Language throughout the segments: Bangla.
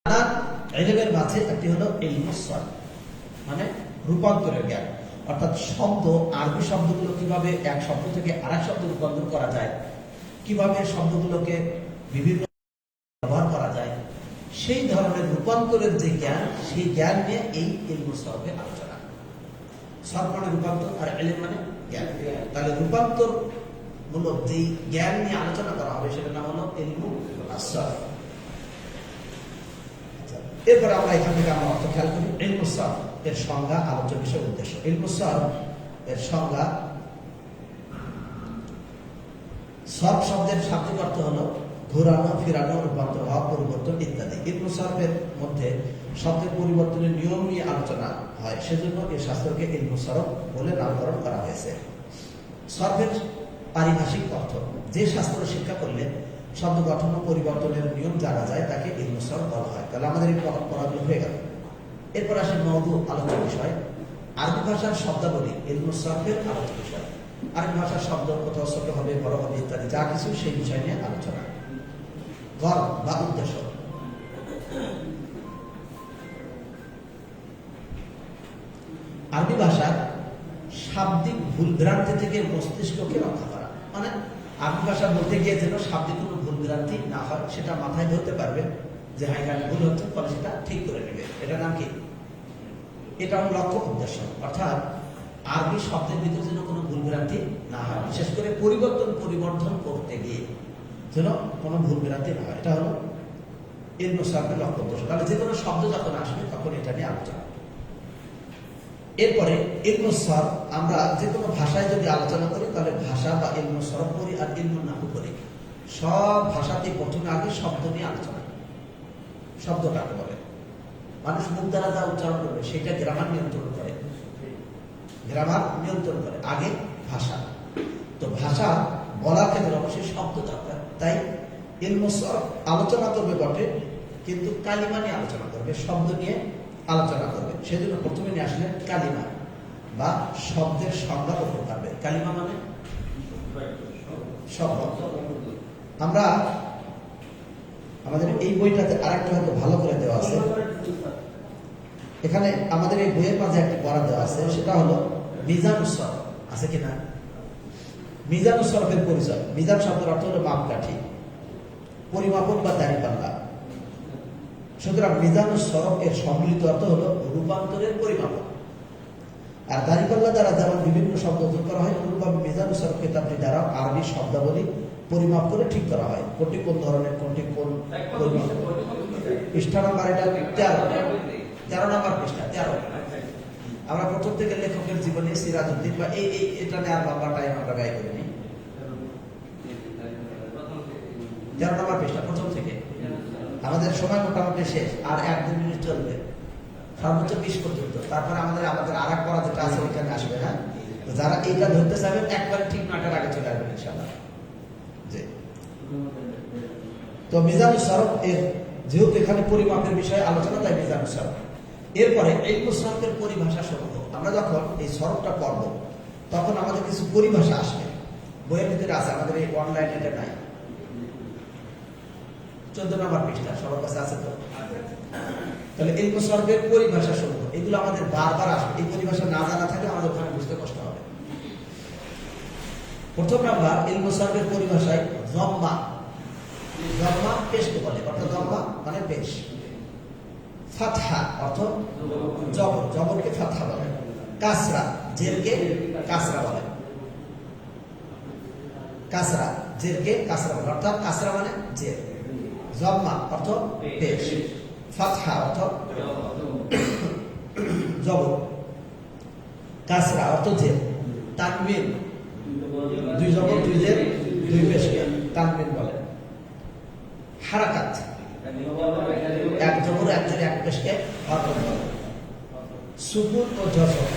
ইলমের মাঝে একটি হলো ইলমুস সরফ, মানে রূপান্তরের জ্ঞান। অর্থাৎ শব্দ, আরবি শব্দগুলো কিভাবে এক শব্দ থেকে আরেক শব্দ রূপান্তর করা যায়, কিভাবে শব্দগুলোকে বিভিন্ন ব্যবহার করা যায়, সেই ধরনের রূপান্তরের যে জ্ঞান, সেই জ্ঞান নিয়ে এই ইলমুস সরফের আলোচনা। সরফ মানে রূপান্তর আর ইলম মানে জ্ঞান। তাহলে রূপান্তর মূলক যেই জ্ঞান নিয়ে আলোচনা করা হবে সেটার নাম হলো ইলমুস সরফ। এরপরে আমরা এখান থেকে আমরা অর্থ খেয়াল করি। ইলমুস সরফ এর সংজ্ঞা, আলোচ্য বিষয়, উদ্দেশ্য। ইলমুস সরফ এর সংজ্ঞা, সরফ শব্দের শাব্দিক অর্থ হলো ঘোরানো, ফিরানো, রূপান্তর হওয়া, পরিবর্তন ইত্যাদি। ইলমুস সরফের মধ্যে শব্দের পরিবর্তনের নিয়ম নিয়ে আলোচনা হয়, সেজন্য এই শাস্ত্রকে ইলমুস সরফ বলে নামকরণ করা হয়েছে। সরফের পারিভাষিক অর্থ, যে শাস্ত্র শিক্ষা করলে শব্দ গঠন ও পরিবর্তনের নিয়ম জানা যায় তাকে ইলমুস সরফ বলা হয়। তাহলে আমাদের এই পড়াগুলো হয়ে গেল। এরপর আসে মওদু, আলোচ্য বিষয়। আরবি ভাষার শব্দাবলী ইলমুস সরফের আলোচ্য বিষয়। আরবি ভাষার শব্দ কোথাও ছোট হবে, বড় হবে ইত্যাদি যা কিছু সেই বিষয় নিয়ে আলোচনা। গর্ব বা উদ্দেশ্য। আরবি ভাষার শাব্দিক ভুলভ্রান্তি থেকে মস্তিষ্ককে রক্ষা করা, মানে আরবি ভাষা বলতে গিয়ে যেন শাব্দিক কোনো ভুলভ্রান্তি না হয়, সেটা মাথায় ধরতে পারবে যে হ্যাঁ এখানে ভুল হচ্ছে, ফলে সেটা ঠিক করে নেবে। এটার নাম কি? এটা হল লক্ষ্য, উদ্দেশ্য। অর্থাৎ আরবি শব্দের ভিতরে যেন কোনো ভুলভ্রান্তি না হয়, বিশেষ করে পরিবর্তন করতে গিয়ে যেন কোনো ভুলভ্রান্তি না হয়। এটা হলো ইলমুস সরফের লক্ষ্য, উদ্দেশ্য। তাহলে যে কোনো শব্দ যখন আসবে তখন এটা নিয়ে আলোচনা। এরপরে ইলমুস সরফ, আমরা যে কোনো ভাষায় যদি আলোচনা করি তাহলে ভাষা বা ইলমুস সরফ করি আর ইলমুন নাহু করি। সব ভাষাতে প্রথমে আগে শব্দ নিয়ে আলোচনা। শব্দ কাকে বলে? মানুষ মুখ দ্বারা যা উচ্চারণ করবে সেটা গ্রামার নিয়ন্ত্রণ করে, গ্রামার নিয়ন্ত্রণ করে। আগে ভাষা। তো ভাষা বলার ক্ষেত্রে অবশ্যই শব্দ দরকার। তাই ইলমুস সরফ আলোচনা করবে বটে, কিন্তু কালিমা নিয়ে আলোচনা করবে, শব্দ নিয়ে আলোচনা করবে। সেজন্য প্রথমে নিয়ে আসলেন কালিমা বা শব্দের সংজ্ঞা করতে পারবে। কালিমা মানে শব্দ। আমরা আমাদের এই বইটাতে আরেকটা হয়তো ভালো করে দেওয়া আছে। এখানে আমাদের এই বইয়ের মাঝে একটা পড়া দেওয়া আছে, সেটা হলো মিজানুস সরফ। আছে কিনা? মিজানুস সরফের পরিচয়। মিজান শব্দের অর্থ হলো মাপকাঠি, পরিমাপক বা দাঁড়িপাল্লা। সুতরাং মিজানুস সরফ এর সম্মিলিত অর্থ হলো রূপান্তরের পরিমাপক। আর দাঁড়িপাল্লা দ্বারা যেমন বিভিন্ন শব্দ যোগ করা হয়, অনুরূপভাবে মিজানুস সরফ কিতাবটি দ্বারা আরবি শব্দাবলী পরিমাপ করে ঠিক করা হয়। কোনটি কোন ধরনের, কোনটি কোন পরিমাপ। পৃষ্ঠা নাম্বার এটা 13 নাম্বার পৃষ্ঠা 13। আমরা প্রথম থেকে লেখকের জীবনী, সিরাজউদ্দিন বা এটা নেওয়ার লম্বা টাইম আমরা ব্যয় করিনি। 13 নাম্বার পৃষ্ঠা প্রথম থেকে। আমাদের সময় মোটামুটি শেষ, আর 1-2 মিনিট চলবে, সর্বোচ্চ 20 পর্যন্ত। তারপরে আমাদের আর এক পড়া যেটা আছে ওইখানে আসবে। হ্যাঁ, যারা এইটা ধরতে চাইবেন একবারে ঠিক 9টার আগে চলে আসবেন ইনশাআল্লাহ। তো মিজানুস সরফ এর যেহেতু এখানে পরিমাপের বিষয়ে আলোচনা, তাই মিজানুস সরফ। এরপরে ইলমুস সরফের পরিভাষা সমূহ। আমরা যখন এই সরফটা পড়ব তখন আমাদের কিছু পরিভাষা আসবে, বইয়ের ভিতরে আছে, আমাদের এই অনলাইনে এটা নাই। 14 নম্বর পৃষ্ঠা সবার কাছে আছে তো? তাহলে ইলমুস সরফের পরিভাষা সমূহ, এগুলো আমাদের বারবার আসবে। এই পরিভাষা না জানা থাকলে আমাদের ওখানে বুঝতে কষ্ট হবে। প্রথম নাম্বার, ইলমুস সরফের পরিভাষায় জম্মা। জম্মা পেশকে বলে, অর্থাৎ জম্মা মানে পেশ। ফাতহা অর্থ জবর, জবরকে ফাতহা বলে। কাসরা, জেরকে কাসরা বলে। কাসরা, জেরকে কাসরা বলে, অর্থাৎ কাসরা মানে জের। জম্মা অর্থ পেশ, ফাতহা অর্থ জবর, কাসরা অর্থ জের। তানবিন, 2 জবর 2 জের 2 পেশকে তানবিন বলে। হারাকাত, 1 জবর 1 জের 1 পেশকে হরকত বলে। সুকুন ও জজম,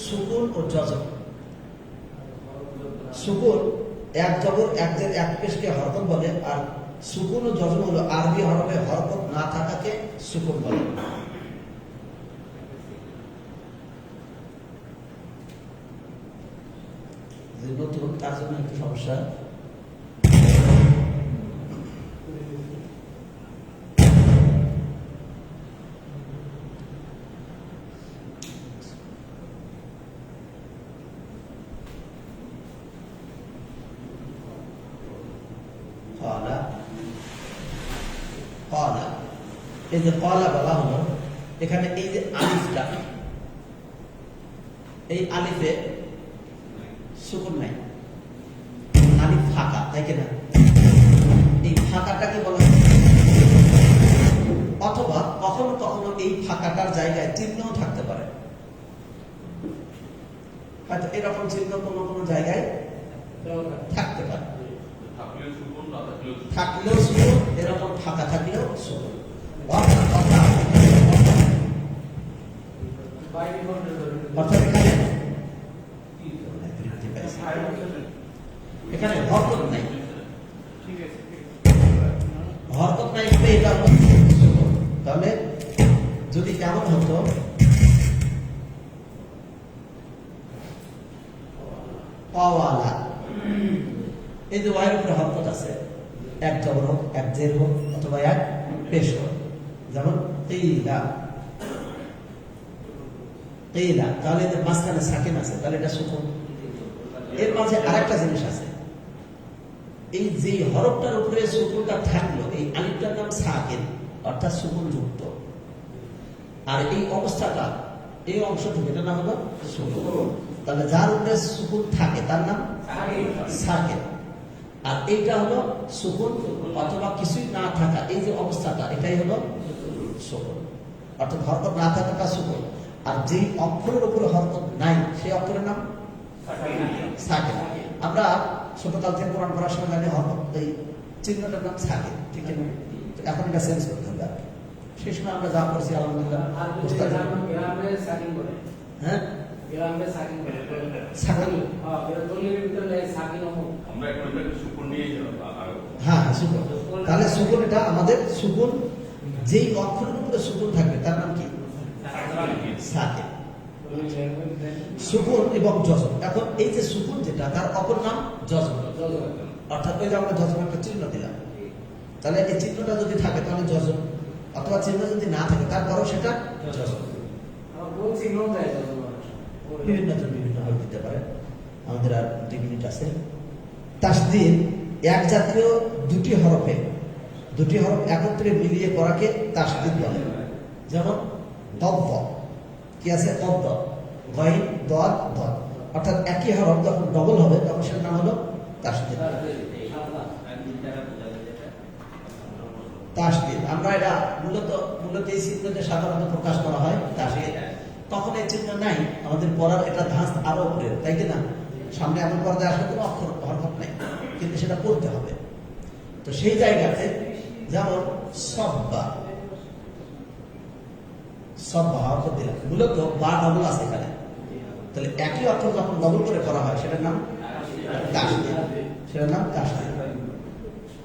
সুকুন ও জজম। সুকুন 1 জবর 1 জের 1 পেশকে হরকত বলে, আর সুকুন ও জজম হলো আরবি হরফে হরকত না থাকাকে সুকুন বলে। নতুন তার জন্য একটু সমস্যা। এই যে কলা বলা হলো, এখানে এই যে আলিফটা, এই আলিফে সুকুন নাই, আলিফ ফাঁকা, তাই কিনা? এই ফাঁকাটাকে বলা হয়, অথবা কখনো কখনো এই ফাঁকাটার জায়গায় চিহ্নও থাকতে পারে। হয়তো এরকম চিহ্ন কোনো কোনো জায়গায় থাকতে পারে, থাকলেও সুকুন, এরকম ফাঁকা থাকলেও সুকুন। অর্থাৎ এখানে হরকত নাই, হরকত নাই বলে এটা হলো সুকুন। তাহলে যদি কেমন হতো, পাওয়ালা, এই যে ওয়াইয়ের উপরে হরকত আছে, এক জবর হোক, এক জের হোক, অথবা এক পেশ হোক, যেমন কিলা কিলা, তাহলে এদের মাঝখানে সাকিন আছে, তাহলে এটা সুকুন। এর মাঝে আরেকটা জিনিস আছে, এই যে হরফটার উপরে সুকুনটা থাকলো, এই আলিফটার নাম সাকিন, অর্থাৎ সুকুন যুক্ত। আর এই অবস্থাটা, এই অংশটুকু, এটা নাম হলো সুকুন। তাহলে যার উপরে সুকুন থাকে তার নাম সাকিন। আর এইটা হলো সুকুন অথবা কিছুই না থাকা, এই যে অবস্থাটা, এটাই হলো সুকুন। অর্থাৎ হরকত না থাকাটা সুকুন। আর যেই অক্ষরের উপরে হরকত নাই, সেই অক্ষরের নাম সাকিন। আমরা ছোটকাল থেকে কোরআন পড়ার সময় জানি হরকত, এই চিহ্নটার নাম সাকিন, ঠিক আছে? এখন এটা চেঞ্জ করতে হবে। সেই সময় আমরা যা করছি আলহামদুলিল্লাহ, হ্যাঁ হ্যাঁ সুকুন। তাহলে সুকুন, এটা আমাদের সুকুন, যেই অক্ষরের উপরে সুকুন থাকবে তার নাম কি? সাকিন। সুকুন এবং জজম। এখন এই যে সুকুন যেটা, তার অপর নাম জজম। অর্থাৎ ওই যে আমরা জজম একটা চিহ্ন দিলাম, তাহলে এই চিহ্নটা যদি থাকে তাহলে জজম, অথবা চিহ্ন যদি না থাকে তারপরও সেটা জজম। বিভিন্ন জন বিভিন্ন ভাবে দিতে পারে। আমাদের আর 2 মিনিট আছে। তাসদীদ এক জাতীয় দুটি হরফ একত্রে মিলিয়ে করাকে তাসদীদ বলে। যেমন দব্ব, কি আছে? দব্ব, গইন, দদ, দদ। অর্থাৎ একই হরফ যখন ডবল হবে তখন সেটার নাম হলো তাসদীদ। তাসদীদ আমরা এটা মূলত এই চিহ্নতে সাধারণত প্রকাশ করা হয় তাসদীদ। তখন এই চিহ্ন নাই, আমাদের পড়ার এটা ধাঁচ আরো উপরে, তাই কিনা? সামনে এমন পর্দায় আসলে কোনো অক্ষর হরকত নাই, কিন্তু সেটা পড়তে হবে। তো সেই জায়গাতে যেমন সব্বা, সব্বা হরকত দিলাম, মূলত বা ডবল আছে এখানে। তাহলে একই অর্থ যখন ডবল করে করা হয় সেটার নাম তাসদীদ, সেটার নাম তাসদীদ।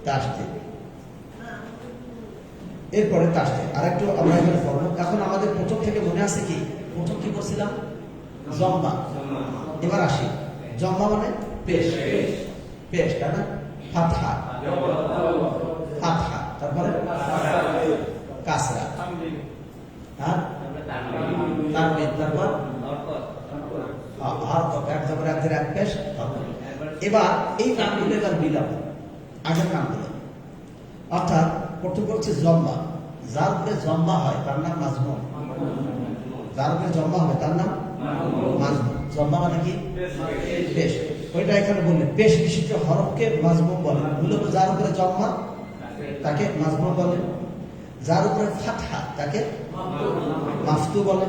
তাসদীদ এরপরে তাসদীদ আরেকটু আমরা এখানে পড়বো। এখন আমাদের প্রথম থেকে মনে আছে কি? প্রথম কি করছিলাম? জম্মা। এবার আসি, জম্মা মানে পেশ, পেশ, তাই না? ফাতহা, ফাতহা, তারপরে কাসরা, হ্যাঁ তানবিন, তারপর হরকত, এক জবর এক জের এক পেশ। এবার এই নামগুলো এবার মিলাম আগের নামগুলো। অর্থাৎ প্রথম করছে জম্মা, যার উপরে জম্মা হয় তার নাম মাজমুম, যার উপরে জম্মা হবে তার নাম মাজমুম। জম্মা মানে কি? পেশ। ওইটা এখানে বললেন, পেশ বিশিষ্ট হরফকে মাজমুম বলে। মূলত যার উপরে জম্মা তাকে মাজমুম বলে, যার উপরে ফাতহা তাকে মাফতু বলে,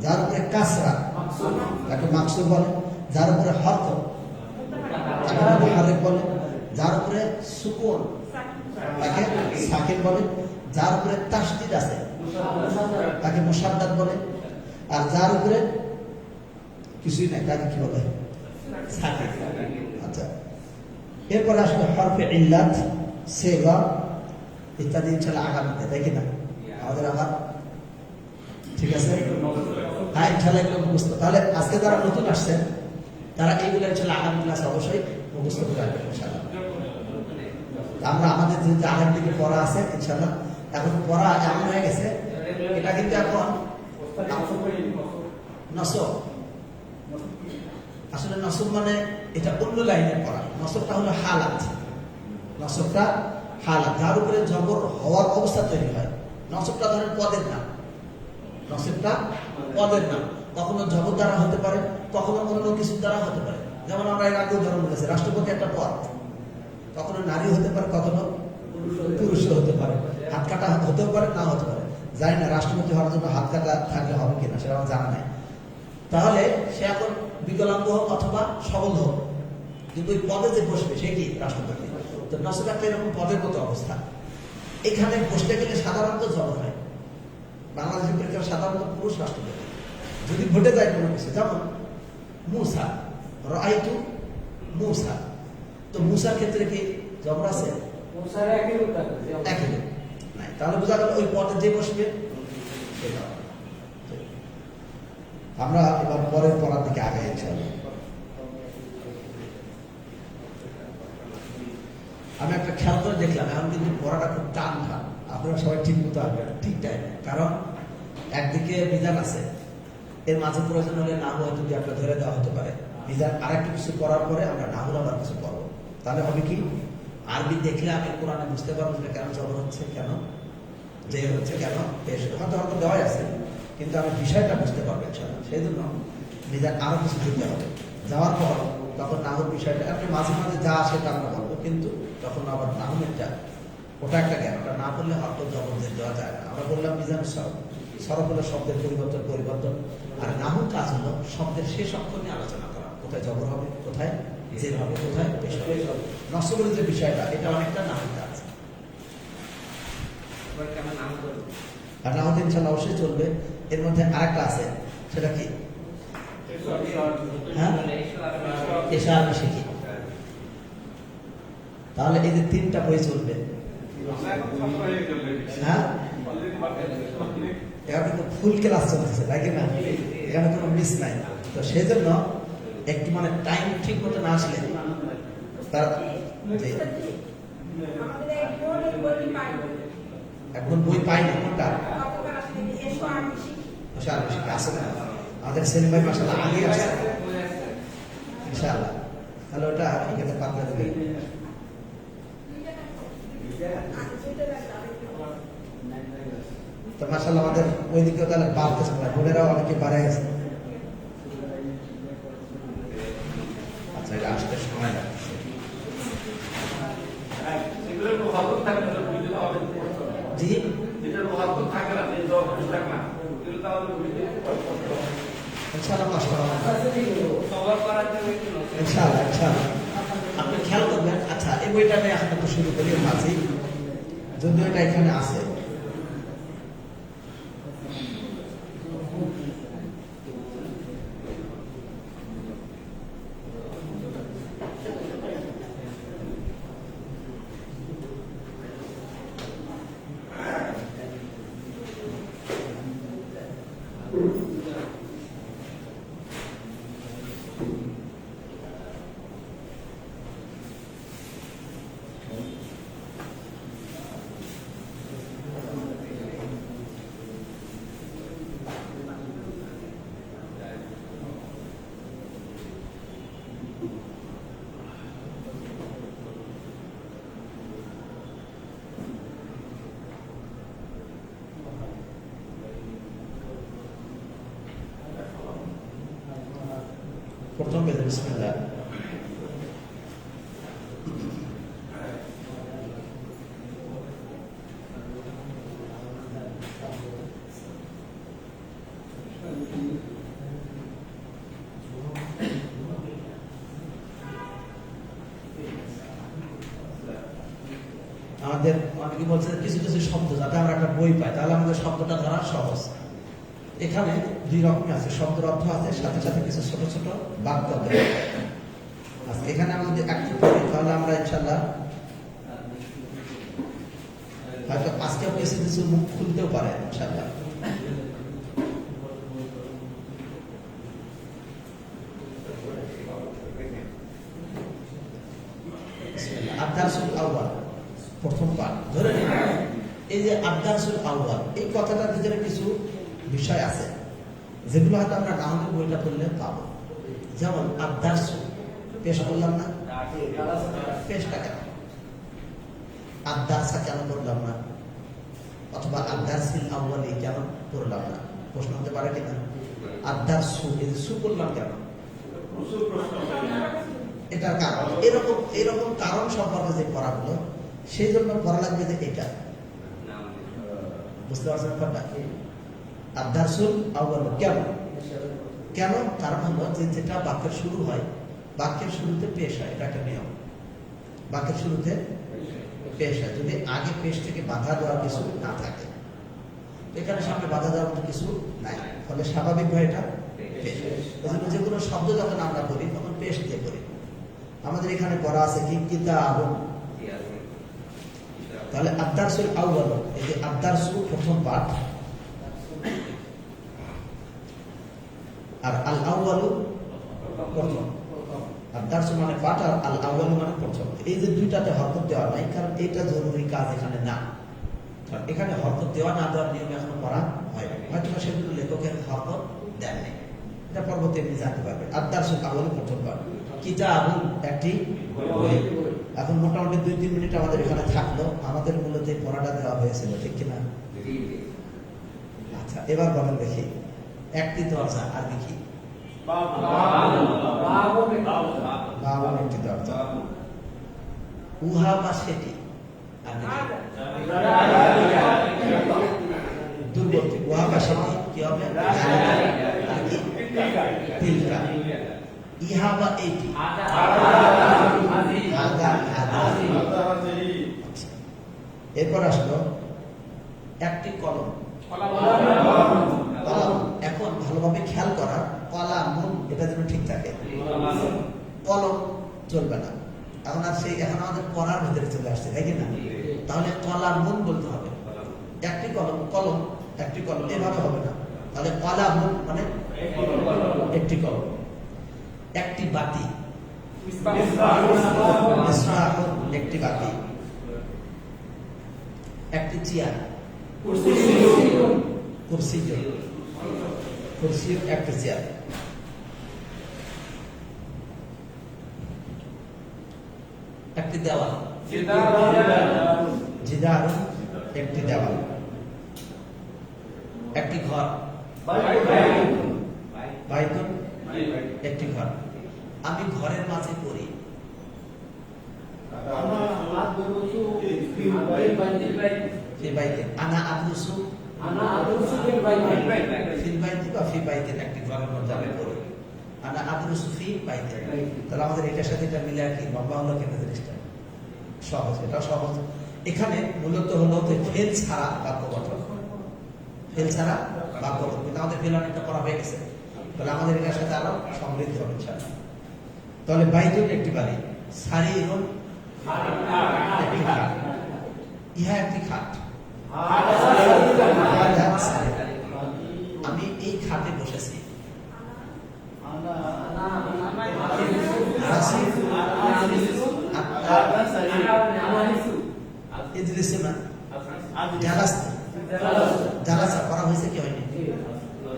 যার উপরে কাসরা তাকে মাকসুর বলে, যার উপরে হরকত তাকে মুতাহাররিক বলে, যার উপরে সুকুন তাকে সাকিন বলে, যার উপরে তাসদীদ আছে তাকে মুসাদ্দাদ বলে, আর যার উপরে কিছুই নাই তাকে কি বলে? সাকিন। আচ্ছা, এরপরে আসলে হরফে ইল্লাত, সিগা ইত্যাদি ইনশাআল্লাহ আগামীতে, তাই কিনা? আমাদের আবার ঠিক আছে, হ্যাঁ ইনশাআল্লাহ এগুলো মুখস্থ। তাহলে আজকে যারা নতুন আসছেন তারা এইগুলো ইনশাআল্লাহ আগামী ক্লাসে অবশ্যই মুখস্থ করে রাখবেন ইনশাআল্লাহ। আমরা আমাদের যে আগের দিকে পড়া আছে ইনশাআল্লাহ, এখন পড়া এমন হয়ে গেছে, এটা কিন্তু এখন নসব। আসলে নসব মানে এটা অন্য লাইনের পড়া। নসবটা হলো হালাত, নসবটা হালাত, যার উপরে জবর হওয়ার অবস্থা তৈরি হয়। নসবটা ধরেন পদের নাম, নসবটা পদের নাম, কখনো জবর দ্বারা হতে পারে, কখনো অন্য কিছু দ্বারা হতে পারে। যেমন আমরা এর আগে উদাহরণ বলেছি, রাষ্ট্রপতি একটা পদ, কখনো নারী হতে পারে, কখনো পুরুষ হতে পারে, হাত কাটা হতেও পারে, না হতে পারে। জানি না রাষ্ট্রপতি হওয়ার জন্য হাত কাটা থাকলে হবে কিনা, সেটা আমার জানা নাই। তাহলে সে এখন বিকলাঙ্গ হোক অথবা সবল হোক, কিন্তু ওই পদে যে বসবে সেটি রাষ্ট্রপতি। তো নসব একটা এরকম পদের মতো অবস্থা। এখানে বসতে গেলে সাধারণত জবর হয়। বাংলাদেশের পরীক্ষা সাধারণত পুরুষ রাষ্ট্রপতি। যদি ঘটে যায় কোনো কিছু, যেমন মুসা, রাআইতু মুসা, তো মুসার ক্ষেত্রে কি জবর আছে? একই নাই, তাহলে বোঝা গেল ওই পদে যে বসবে সেটা। আমরা এবার পরের পড়ার দিকে আগে ইনশাআল্লাহ। আমি একটা খেয়াল করে দেখলাম, এখন কিন্তু পড়াটা খুব টান টান, আপনারা সবাই ঠিক মতো আসবেন ঠিক টাইমে, কারণ একদিকে বিধান আছে, এর মাঝে প্রয়োজন হলে না হয়তো যদি আপনার ধরে দেওয়া হতে পারে বিধান, আরেকটু কিছু করার পরে আমরা না হলে আবার কিছু করবো। তাহলে হবে কি, আরবি দেখলে আমি কোরআনে বুঝতে পারবো যে কেন জবর হচ্ছে, কেন যে হচ্ছে, কেন পেশ হয়তো হয়তো দেওয়াই আছে, কিন্তু আমি বিষয়টা বুঝতে পারবো ইনশাআল্লাহ। সেই জন্য বিধান আরো কিছু দিতে হবে। যাওয়ার পর তখন নাহুর বিষয়টা আপনি মাঝে মাঝে যা আসে তা আমরা বলবো, কিন্তু তখন আবার নাহুমেরটা ওটা একটা জ্ঞান, ওটা না করলে অর্থ জবর দেওয়া যায় না। আমরা বললাম মিজান সরফ, সরফ হলো শব্দের পরিবর্তন, আর নাহুর কাজ হলো শব্দের শেষ অক্ষর নিয়ে আলোচনা করা, কোথায় জবর হবে, কোথায় জের হবে, কোথায় পেশ হবে। নসবের যে বিষয়টা, এটা অনেকটা নাহুর কাজ। আর নাহুদ ইনশাআল্লাহ অবশ্যই চলবে। এর মধ্যে আরেকটা আছে, সেটা কি? হ্যাঁ, এশা আর শিখি। তাহলে এই যে তিনটা বই চলবে। হ্যাঁ, এখানে কিন্তু ফুল ক্লাস চলতেছে, তাই কি না? এখানে কোনো মিস নাই। তো সেই জন্য একটু মানে টাইম ঠিক মতো না আসলে তার এখন বই পাইনি কোনটা আসে না। আমাদের সেলিম ভাই মাসাল্লাহ আগে আসছে ইনশাআল্লাহ, তাহলে ওটা এখানে পাতলা দেবে। তো মাসাল্লাহ আমাদের ওই দিকেও তাহলে বাড়তেছে, বোনেরাও অনেকে বাড়ে গেছে। আচ্ছা, এটা আসতে সময় লাগছে। জি, আপনি খেয়াল করবেন। আচ্ছা, এই বইটা আমি এখন একটু শুরু করি মাঝি, যদিও এটা এখানে আছে। প্রথম বেদে বিসমিল্লাহ। আমাদের অনেকে বলছে কিছু কিছু শব্দ যাতে আমরা একটা বই পাই, তাহলে আমাদের শব্দটা ধরা সহজ। এখানে দুই রকমই আছে, শব্দের অর্থ আছে, সাথে সাথে কিছু ছোট ছোট বাক্য আছে। এখানে আমরা যদি একটু পড়ি তাহলে আমরা ইনশাআল্লাহ হয়তো আজকেও কিছু কিছু মুখ খুলতেও পারে ইনশাআল্লাহ। আদ-দারসুল আউয়াল, প্রথম পাঠ ধরে নিন। এই যে আদ-দারসুল আউয়াল, এই কথাটার ভিতরে কিছু বিষয় আছে যেগুলো হয়তো আমরা নাহনের বইটা পড়লে পাবো। যেমন আদ-দারসু, পেশ করলাম না, পেশটা কেন? আদ-দারসা কেন করলাম না? অথবা আদ-দারসিল আউয়ালি কেন করলাম না? প্রশ্ন হতে পারে কিনা? আদ-দারসু, এই সু করলাম কেন? এটার কারণ এরকম কারণ সম্পর্কে যে পড়াগুলো, সেই জন্য পড়া লাগবে যে এটা। বুঝতে পারছেন ব্যাপারটা? আদ-দারসুল আউয়াল কেন? কেন? কারণ হলো যে যেটা বাক্যের শুরু হয়, বাক্যের শুরুতে পেশ হয়, এটা একটা নিয়ম। বাক্যের শুরুতে পেশ হয়, যদি আগে পেশ থেকে বাধা দেওয়ার কিছু না থাকে। এখানে সামনে বাধা দেওয়ার মতো কিছু নাই, ফলে স্বাভাবিকভাবে এটা পেশ। এজন্য যে কোনো শব্দ যখন আমরা করি তখন পেশ দিয়ে করি। আমাদের এখানে পড়া আছে কি কিতাবুন, তাহলে আদ-দারসুল আউয়াল, এই যে আদ-দারসু প্রথম পাঠ, আর আল আউয়ালু প্রথম। আদ-দারসু মানে পাঠ, আর আল আউয়ালু মানে প্রথম। এই যে দুইটাতে হরকত দেওয়া নাই, কারণ এটা জরুরি কাজ এখানে না। কারণ এখানে হরকত দেওয়া না দেওয়ার নিয়ম এখনো করা হয়, হয়তো সেগুলো লেখকের হরকত দেন নেই, এটা পরবর্তী আপনি জানতে পারবেন। আদ-দারসুল আউয়ালু প্রথম পাঠ, কিতাবুন একটি বই। এখন মোটামুটি 2-3 মিনিট আমাদের এখানে থাকলো, আমাদের মূলত এই পড়াটা দেওয়া হয়েছিল, ঠিক কিনা? আচ্ছা, এবার বলেন দেখি, একটি দরজা আর দেখি বাবুন, একটি দরজা। উহা বা সেটি আর দুর্বর্তী, উহা বা সেটি কি হবে? আর কি? তিলকা। ইহা বা এইটি, এরপর আসলো একটি কলম। এখন ভালোভাবে খেয়াল করা, কলামুন এটা যেন ঠিক থাকে, কলম চলবে না। এখন আমাদের পড়ার ভিতরে চলে আসছে, তাই কি না? তাহলে কলামুন বলতে হবে। একটি কলম, কলম একটি কলম, এভাবে হবে না। তাহলে কলামুন মানে একটি কলম। একটি বাতি, একটি বাতি। একটি চেয়ার, কুরসি, একটি চেয়ার। একটি দেওয়াল, জিদার, একটি দেওয়াল। একটি ঘর, বাইতুন, একটি ঘর। আমি ঘরের মাঝে পড়ি, আনা আদরুসু ফিল বাইতি বা ফি বাইতিন, একটি ঘরের মধ্যে আমি পড়ি। আনা আদরুসু ফি বাইতিন। তাহলে আমাদের এটার সাথে এটা মিলে কি লম্বা হলো কেন? জিনিসটা সহজ, এটা সহজ। এখানে মূলত হলো যে ফেল ছাড়া বাক্য গঠন, ফেল ছাড়া বাক্য গঠন। কিন্তু আমাদের ফেল অনেকটা করা হয়ে গেছে, তাহলে আমাদের এটার সাথে আরো সমৃদ্ধ হবে ইনশাআল্লাহ। তাহলে বাইতুন একটি বাড়ি, সারিরুন একটি খাট, ইহা একটি খাট। আমি এই খাটে বসেছি। জালাসা করা হয়েছে কি হয়নি?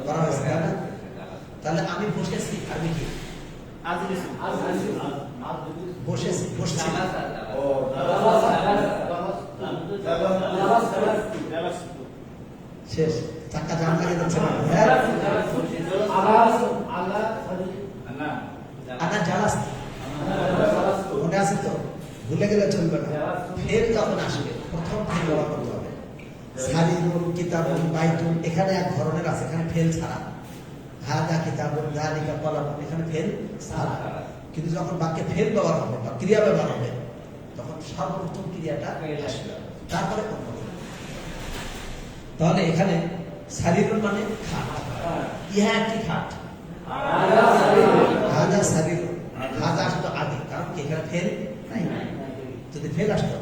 করা হয়েছে, তাই না? তাহলে আমি বসেছি, আমি কি বসেছি, বসছি। শেষ, চাক্কা জাম লাগিয়ে যাচ্ছে না? আনা জালাস, মনে আছে তো? ভুলে গেলে চলবে না। ফের যখন আসবে প্রথম ফের ব্যবহার করতে হবে। সারিরুন, কিতাবুন, বাইতুন, এখানে এক ধরনের আছে, এখানে ফেল ছাড়া। হাদা কিতাবুন, যালিকা কলামুন, এখানে ফেল ছাড়া। কিন্তু যখন বাক্যে ফেল ব্যবহার হবে বা ক্রিয়া ব্যবহার হবে, তখন সর্বপ্রথম ক্রিয়াটা আসবে, তারপরে অন্য। তাহলে এখানে সারিরুন মানে খাট, ইহা একটি খাট। হাদা সারিরুন, হাদা আসতো আগে, কারণ কি এখানে ফেল নাই। যদি ফেল আসতো,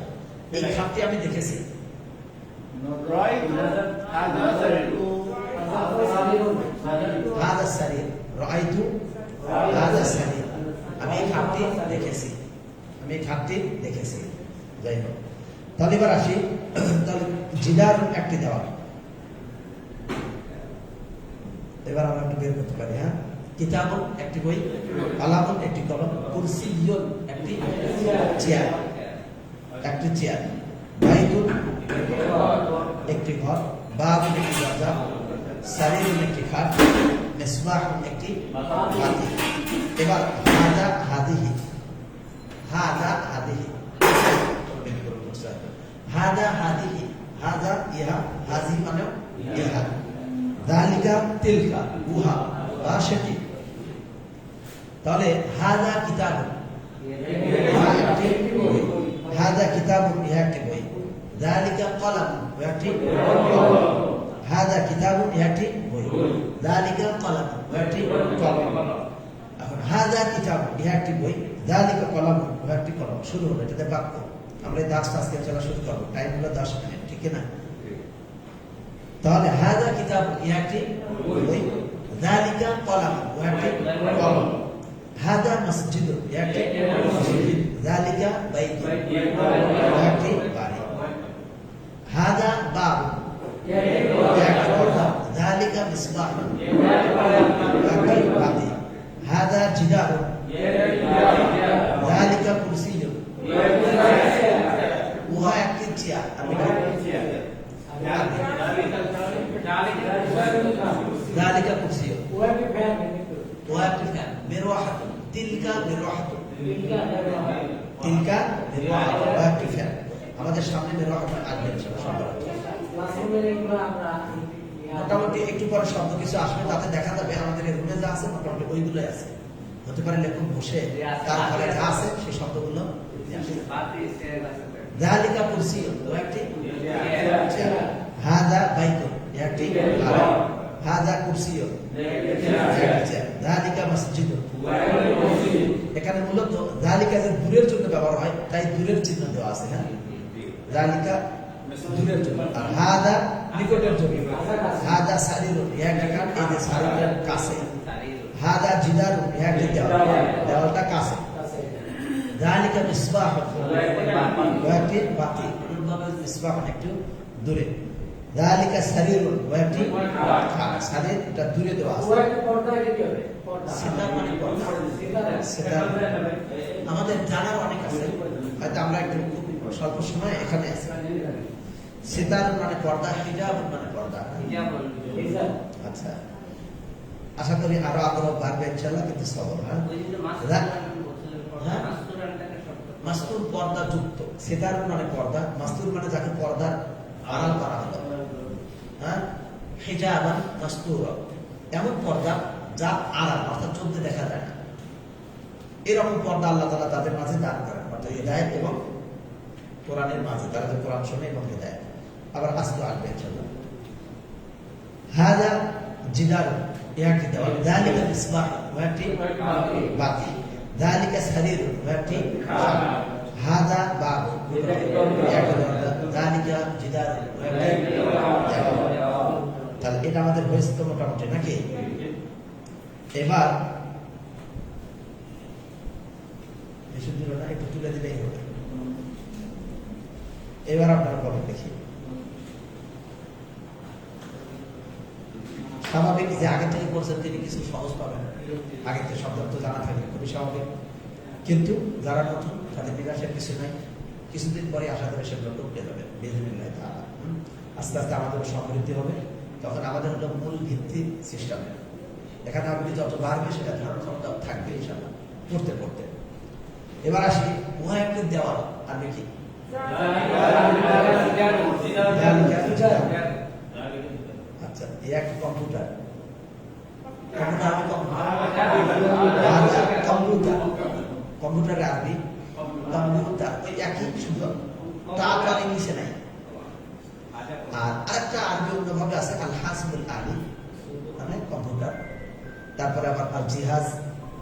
এই খাটটি আমি দেখেছি। হাদা সারির, রাআইতু হাদা সারির, আমি এই খাটটি দেখেছি, আমি এই খাটটি দেখেছি। যাই হোক, তাহলে এবার আসি। তাহলে জিদার একটি দেওয়াল, এবার আমরা একটু বের করতে পারি। হ্যাঁ, কিতাবুন একটি বই, কলামুন একটি কলম, কুরসিয়ুন একটি চেয়ার, একটি চেয়ার, বাইতুন একটি ঘর, বাবুন একটি দরজা, সারিরুন একটি খাট, মিসবাহুন একটি বাতি। এবার হাদা হাদিহি, হাদা হাদিহি, হাদা হাদিহি, হাদা ইহা, হাজি মানে ইহা, যালিকা তিলকা উহা বা সেটি। তাহলে হাদা কিতাবুন, হাদা কিতাবুন ইহা একটি বই, যালিকা কলামুন একটি কলম, হাদা কিতাবুন ইহা একটি বই, যালিকা কলামুন একটি কলম। এখন হাদা কিতাবুন ইহা একটি বই, যালিকা কলামুন একটি কলম। শুরু হলো, এটাতে বাক্য। আমরা এই 10টা আজকে চলা শুরু করবো, টাইম হলো 10 মিনিট, ঠিক না? তাহলে হাদা কিতাবুন ইহা একটি বই, যালিকা কলামুন একটি কলম, হাদা মসজিদুন ইহা একটি মসজিদ, যালিকা বাইতুন একটি বাড়ি, হাদা বাবুন একটি দরজা, যালিকা মিসবাহুন একটি বাতি, হাদা জিদারুন যালিকা কুরসিয়ুন উহা একটি চেয়ার। যালিকা কুরসিয়ুন উহা একটি ফ্যান, মিরওয়াহাতুন তিলকা মিরওয়াহাতুন, তিলকা মিরওয়াহাতুন উহা একটি ফ্যান। আমাদের সামনে মিরওয়াহাতুন আসবে ইনশাআল্লাহ। মোটামুটি একটু পরে শব্দ কিছু আসবে, তাতে দেখা যাবে আমাদের রুমে যা আছে মোটামুটি ওইগুলোই আছে। হতে পারে লেখক বসে তার ঘরে যা আছে সেই শব্দগুলো। যালিকা কুরসিয়ুন ও একটি চেয়ার, হাদা বাইতুন একটি ঘর, হাদা কুরসিয়ুন একটি চেয়ার, যালিকা মসজিদুন। এখানে মূলত যালিকা যে দূরের জন্য ব্যবহার হয়, তাই দূরের চিহ্ন দেওয়া আছে। হ্যাঁ, যালিকা দূরের জন্য, আর হাদা নিকটের জন্য। হাদা সারিরুন একটি কাঠ, এই যে সারিরের কাছে, হাদা জিদারুন একটি দেওয়াল, দেওয়ালটা কাছে, যালিকা মিসবাহুন একটি বাতি, মিসবাহুন একটু দূরে, যালিকা সারিরুন একটি খাট, সারির এটা দূরে দেওয়া আছে। সিতার মানে পর্দা, সিতার আমাদের জানার অনেক আছে, হয়তো আমরা একটু স্বল্প সময় এখানে আছি। সিতার মানে পর্দা, হিজাব মানে পর্দা। আচ্ছা, আশা করি আরো আগ্রহ বাড়বে ইনশাআল্লাহ, কিন্তু সবর। হ্যাঁ, মাস্তুর পর্দা যুক্ত, সিতার মানে পর্দা, মাস্তুর মানে যাকে পর্দার আড়াল করা হলো। হ্যাঁ, হিজাবান মাস্তুর এমন পর্দা যা আড়াল, অর্থাৎ চলতে দেখা যায় না। এরকম পর্দা আল্লাহ তাআলা তাদের মাঝে দান করেন, অর্থাৎ হিদায়াত এবং কোরআনের মাঝে, তারা যে কোরআন শোনে এবং হিদায়াত। আবার আসতে আসবে ইনশাআল্লাহ। হাদা জিদারুন একটি দেওয়াল, যালিকা মিসবাহুন একটি বাতি, যালিকা সারিরুন একটি খাট, হাদা বাবুন একটি দরজা, যালিকা জিদারুন একটি দেওয়াল। তাহলে এটা আমাদের হয়েছে তো মোটামুটি, নাকি? এবার বেশি দূরে না, একটু তুলে দিলেই হবে। এবার আপনারা বলেন দেখি, স্বাভাবিক যে আগে থেকে করছেন তিনি কিছু সহজ পাবেন, আগে থেকে শব্দ তো জানা থাকবে, খুবই স্বাভাবিক। কিন্তু যারা নতুন, তাদের বিকাশের কিছু নাই, কিছুদিন পরে আশা করে সেগুলো ঢুকে যাবে বিইজনিল্লাহ তাআলা। আস্তে আস্তে আমাদের সমৃদ্ধি হবে, তখন আমাদের হলো মূল ভিত্তি সিস্টেমে। এখানে আপনি যত বাড়বে সেটা ধারণ ক্ষমতা থাকবে ইনশাআল্লাহ পড়তে পড়তে। এবার আসি, উহা একটি দেওয়াল, আর কি? আচ্ছা, এই একটা কম্পিউটার, কম্পিউটার আরবি কম্পিউটার, ওই একই শুধু তা পারে নিচে নাই। আর আরেকটা আরবি অন্যভাবে আছে আল হাসবুল আলী, মানে কম্পিউটার। তারপরে আবার আল জিহাজ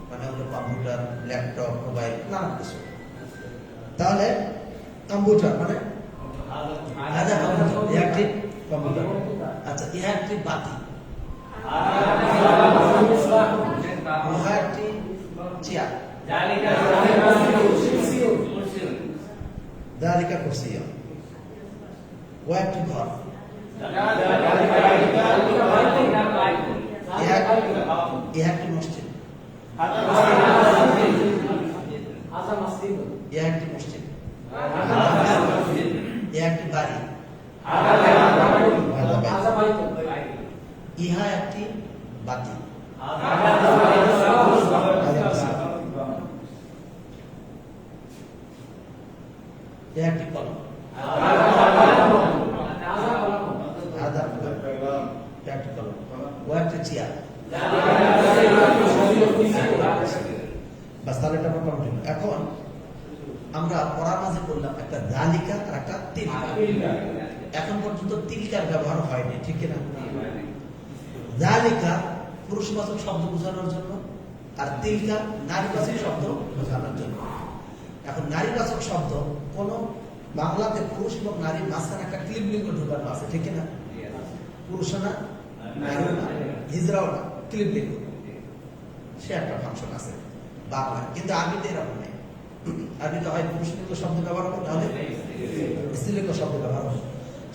মানে হলো কম্পিউটার, ল্যাপটপ, মোবাইল, নানান কিছু। তাহলে কম্পিউটার মানে একটি কম্পিউটার। আচ্ছা, ইহা একটি বাতি, উহা একটি চেয়ার, যালিকা কুরসিয়ুন ও একটি ঘর, ইহা একটি মসজিদ, ইহা একটি মসজিদ, ইহা একটি বাড়ি, ইহা একটি বাতি, এ একটি কলম, একটি কলম, ও একটা চেয়ার। বাস, তাহলে এটা মোটামুটি হলো। এখন আমরা পড়ার মাঝে করলাম একটা জালিকা আর একটা তিলকা। এখন পর্যন্ত তিলকার ব্যবহার হয়নি, ঠিক কিনা? জালিকা পুরুষবাচক শব্দ বোঝানোর জন্য, আর তিলকা নারীবাচক শব্দ বোঝানোর জন্য। এখন নারীবাচক শব্দ কোন বাংলাতে পুরুষ এবং নারীর মাঝখানে একটা ক্লিবলিঙ্গ ঢোকানো আছে, ঠিক কিনা? পুরুষ না, নারী না, হিজড়াও না, ক্লিবলিঙ্গ, সে একটা ফাংশন আছে বাংলা। কিন্তু আরবিতে এরকম নেই। আরবিতে হয় পুরুষলিঙ্গ শব্দ ব্যবহার হবে, নাহলে স্ত্রীলিঙ্গ শব্দ ব্যবহার হবে।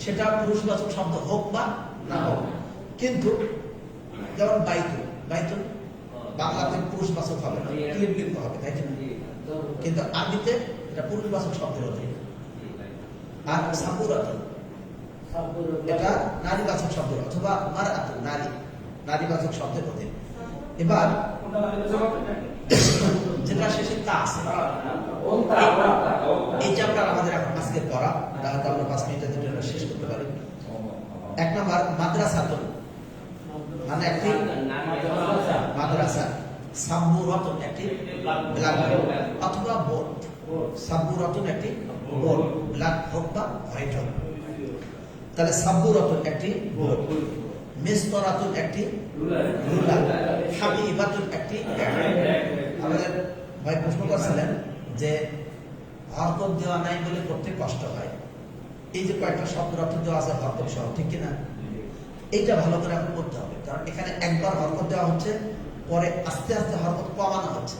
সেটা পুরুষবাচক শব্দ হোক বা না হোক। কিন্তু যেমন বাইতুল, বাইতুল বাংলাতে পুরুষবাচক হবে না, ক্লিবলিঙ্গ হবে, তাই না? কিন্তু আরবিতে এটা পুরুষবাচক শব্দের অধীন। আর সাবুরাতুন এটা নারীবাচক শব্দ, অথবা মারআতুন নারী, নারীবাচক শব্দের অধীন। এবার যেটা শেষে তা আছে, এই চ্যাপ্টার আমাদের এখন আজকে পড়া, তাহলে আমরা 5 মিনিটের ভিতরে শেষ করতে পারি। 1 নাম্বার মাদ্রাসাতুন, মানে একটি মাদ্রাসা। সাবুরাতুন একটি ব্ল্যাকবোর্ড অথবা বোর্ড। সাবুরাতুন একটি বোর্ড, ব্ল্যাক হোক বা হোয়াইট হোক। তাহলে সাবুরাতুন একটি বোর্ড, মিসতরাতুন একটি রুলার, হাবিবাতুন একটি ব্যাগ। আমাদের ভাই প্রশ্ন করছিলেন যে হরকত দেওয়া নাই বলে করতে কষ্ট হয়। এই যে কয়েকটা শব্দ অর্থ দেওয়া আছে হরকত সহ, ঠিক কিনা? এইটা ভালো করে এখন করতে হবে, কারণ এখানে একবার হরকত দেওয়া হচ্ছে, পরে আস্তে আস্তে হরকত কমানো হচ্ছে।